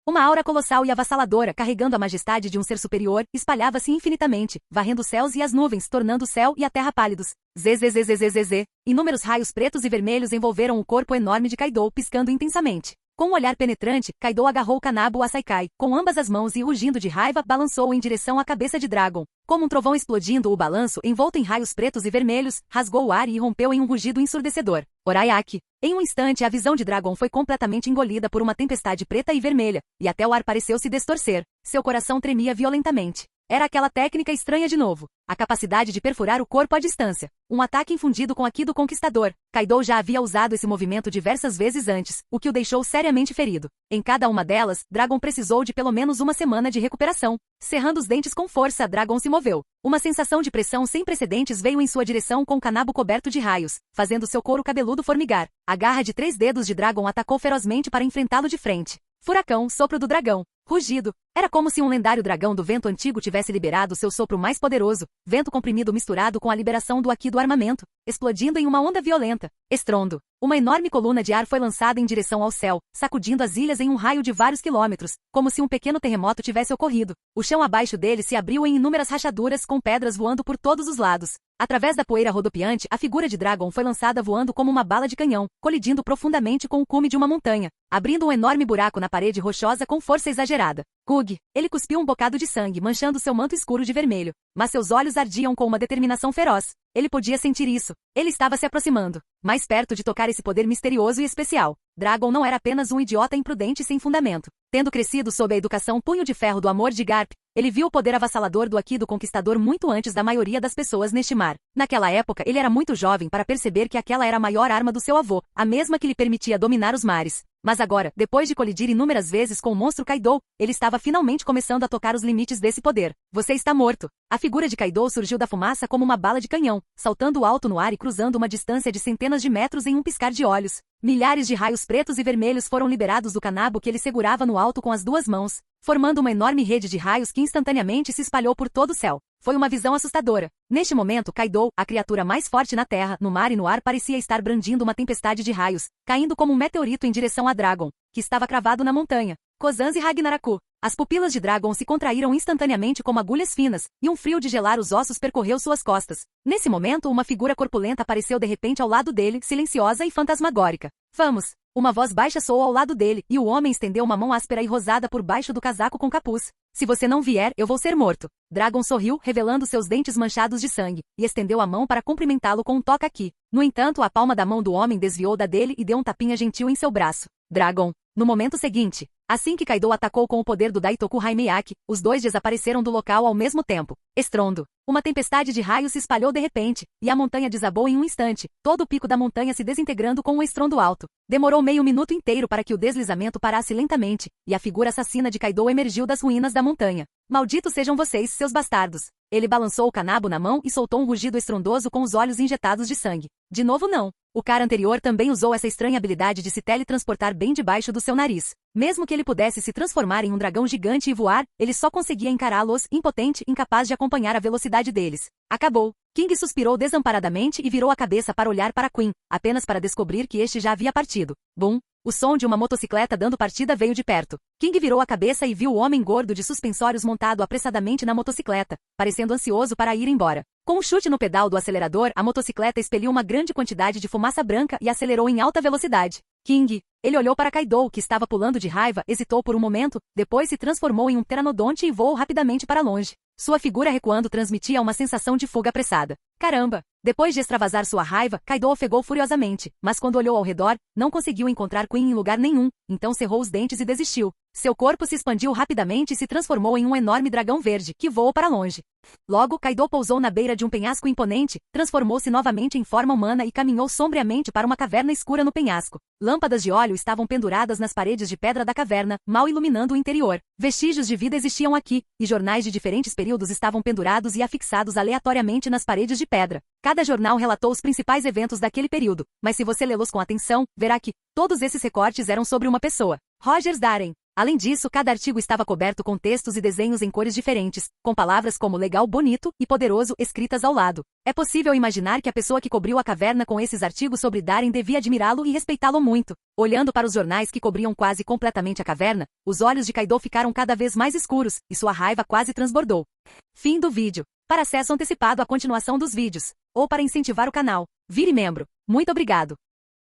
Speaker 2: Uma aura colossal e avassaladora, carregando a majestade de um ser superior, espalhava-se infinitamente, varrendo os céus e as nuvens, tornando o céu e a terra pálidos. Zzzzzz. Inúmeros raios pretos e vermelhos envolveram o corpo enorme de Kaido, piscando intensamente. Com um olhar penetrante, Kaido agarrou Kanabo Asaikai, com ambas as mãos e, rugindo de raiva, balançou-o em direção à cabeça de Dragon. Como um trovão explodindo, o balanço, envolto em raios pretos e vermelhos, rasgou o ar e rompeu em um rugido ensurdecedor. Orayaki. Em um instante, a visão de Dragon foi completamente engolida por uma tempestade preta e vermelha, e até o ar pareceu se distorcer. Seu coração tremia violentamente. Era aquela técnica estranha de novo. A capacidade de perfurar o corpo à distância. Um ataque infundido com Haki do Conquistador. Kaido já havia usado esse movimento diversas vezes antes, o que o deixou seriamente ferido. Em cada uma delas, Dragon precisou de pelo menos uma semana de recuperação. Cerrando os dentes com força, Dragon se moveu. Uma sensação de pressão sem precedentes veio em sua direção com o Kanabo coberto de raios, fazendo seu couro cabeludo formigar. A garra de 3 dedos de Dragon atacou ferozmente para enfrentá-lo de frente. Furacão, sopro do dragão. Rugido. Era como se um lendário dragão do vento antigo tivesse liberado seu sopro mais poderoso, vento comprimido misturado com a liberação do Haki do armamento, explodindo em uma onda violenta. Estrondo. Uma enorme coluna de ar foi lançada em direção ao céu, sacudindo as ilhas em um raio de vários quilômetros, como se um pequeno terremoto tivesse ocorrido. O chão abaixo dele se abriu em inúmeras rachaduras com pedras voando por todos os lados. Através da poeira rodopiante, a figura de Dragon foi lançada voando como uma bala de canhão, colidindo profundamente com o cume de uma montanha, abrindo um enorme buraco na parede rochosa com força exagerada. Kug. Ele cuspiu um bocado de sangue, manchando seu manto escuro de vermelho. Mas seus olhos ardiam com uma determinação feroz. Ele podia sentir isso. Ele estava se aproximando, mais perto de tocar esse poder misterioso e especial. Dragon não era apenas um idiota imprudente sem fundamento. Tendo crescido sob a educação punho de ferro do amor de Garp, ele viu o poder avassalador do Haki do Conquistador muito antes da maioria das pessoas neste mar. Naquela época, ele era muito jovem para perceber que aquela era a maior arma do seu avô, a mesma que lhe permitia dominar os mares. Mas agora, depois de colidir inúmeras vezes com o monstro Kaido, ele estava finalmente começando a tocar os limites desse poder. Você está morto. A figura de Kaido surgiu da fumaça como uma bala de canhão, saltando alto no ar e cruzando uma distância de centenas de metros em um piscar de olhos. Milhares de raios pretos e vermelhos foram liberados do Kanabo que ele segurava no alto com as 2 mãos, formando uma enorme rede de raios que instantaneamente se espalhou por todo o céu. Foi uma visão assustadora. Neste momento, Kaido, a criatura mais forte na terra, no mar e no ar, parecia estar brandindo uma tempestade de raios, caindo como um meteorito em direção a Dragon, que estava cravado na montanha. Kozans e Ragnaraku. As pupilas de Dragon se contraíram instantaneamente como agulhas finas, e um frio de gelar os ossos percorreu suas costas. Nesse momento, uma figura corpulenta apareceu de repente ao lado dele, silenciosa e fantasmagórica. Vamos! Uma voz baixa soou ao lado dele, e o homem estendeu uma mão áspera e rosada por baixo do casaco com capuz. Se você não vier, eu vou ser morto. Dragon sorriu, revelando seus dentes manchados de sangue, e estendeu a mão para cumprimentá-lo com um toca aqui. No entanto, a palma da mão do homem desviou da dele e deu um tapinha gentil em seu braço. Dragon. No momento seguinte, Assim que Kaido atacou com o poder do Daitoku Haimeyaki, os dois desapareceram do local ao mesmo tempo. Estrondo. Uma tempestade de raios se espalhou de repente, e a montanha desabou em um instante, todo o pico da montanha se desintegrando com um estrondo alto. Demorou meio minuto inteiro para que o deslizamento parasse lentamente, e a figura assassina de Kaido emergiu das ruínas da montanha. Malditos sejam vocês, seus bastardos. Ele balançou o kanabo na mão e soltou um rugido estrondoso com os olhos injetados de sangue. De novo não. O cara anterior também usou essa estranha habilidade de se teletransportar bem debaixo do seu nariz. Mesmo que ele pudesse se transformar em um dragão gigante e voar, ele só conseguia encará-los, impotente, incapaz de acompanhar a velocidade deles. Acabou. King suspirou desamparadamente e virou a cabeça para olhar para Queen, apenas para descobrir que este já havia partido. Bum! O som de uma motocicleta dando partida veio de perto. King virou a cabeça e viu o homem gordo de suspensórios montado apressadamente na motocicleta, parecendo ansioso para ir embora. Com um chute no pedal do acelerador, a motocicleta expeliu uma grande quantidade de fumaça branca e acelerou em alta velocidade. King. Ele olhou para Kaido, que estava pulando de raiva, hesitou por um momento, depois se transformou em um pteranodonte e voou rapidamente para longe. Sua figura recuando transmitia uma sensação de fuga apressada. Caramba! Depois de extravasar sua raiva, Kaido ofegou furiosamente, mas quando olhou ao redor, não conseguiu encontrar Queen em lugar nenhum, então cerrou os dentes e desistiu. Seu corpo se expandiu rapidamente e se transformou em um enorme dragão verde, que voou para longe. Logo, Kaido pousou na beira de um penhasco imponente, transformou-se novamente em forma humana e caminhou sombriamente para uma caverna escura no penhasco. Lâmpadas de óleo estavam penduradas nas paredes de pedra da caverna, mal iluminando o interior. Vestígios de vida existiam aqui, e jornais de diferentes períodos estavam pendurados e afixados aleatoriamente nas paredes de pedra. Cada jornal relatou os principais eventos daquele período, mas se você lê-los com atenção, verá que todos esses recortes eram sobre uma pessoa. Rogers Darren. Além disso, cada artigo estava coberto com textos e desenhos em cores diferentes, com palavras como legal, bonito e poderoso escritas ao lado. É possível imaginar que a pessoa que cobriu a caverna com esses artigos sobre Darren devia admirá-lo e respeitá-lo muito. Olhando para os jornais que cobriam quase completamente a caverna, os olhos de Kaido ficaram cada vez mais escuros, e sua raiva quase transbordou. Fim do vídeo. Para acesso antecipado à continuação dos vídeos, ou para incentivar o canal, vire membro. Muito obrigado.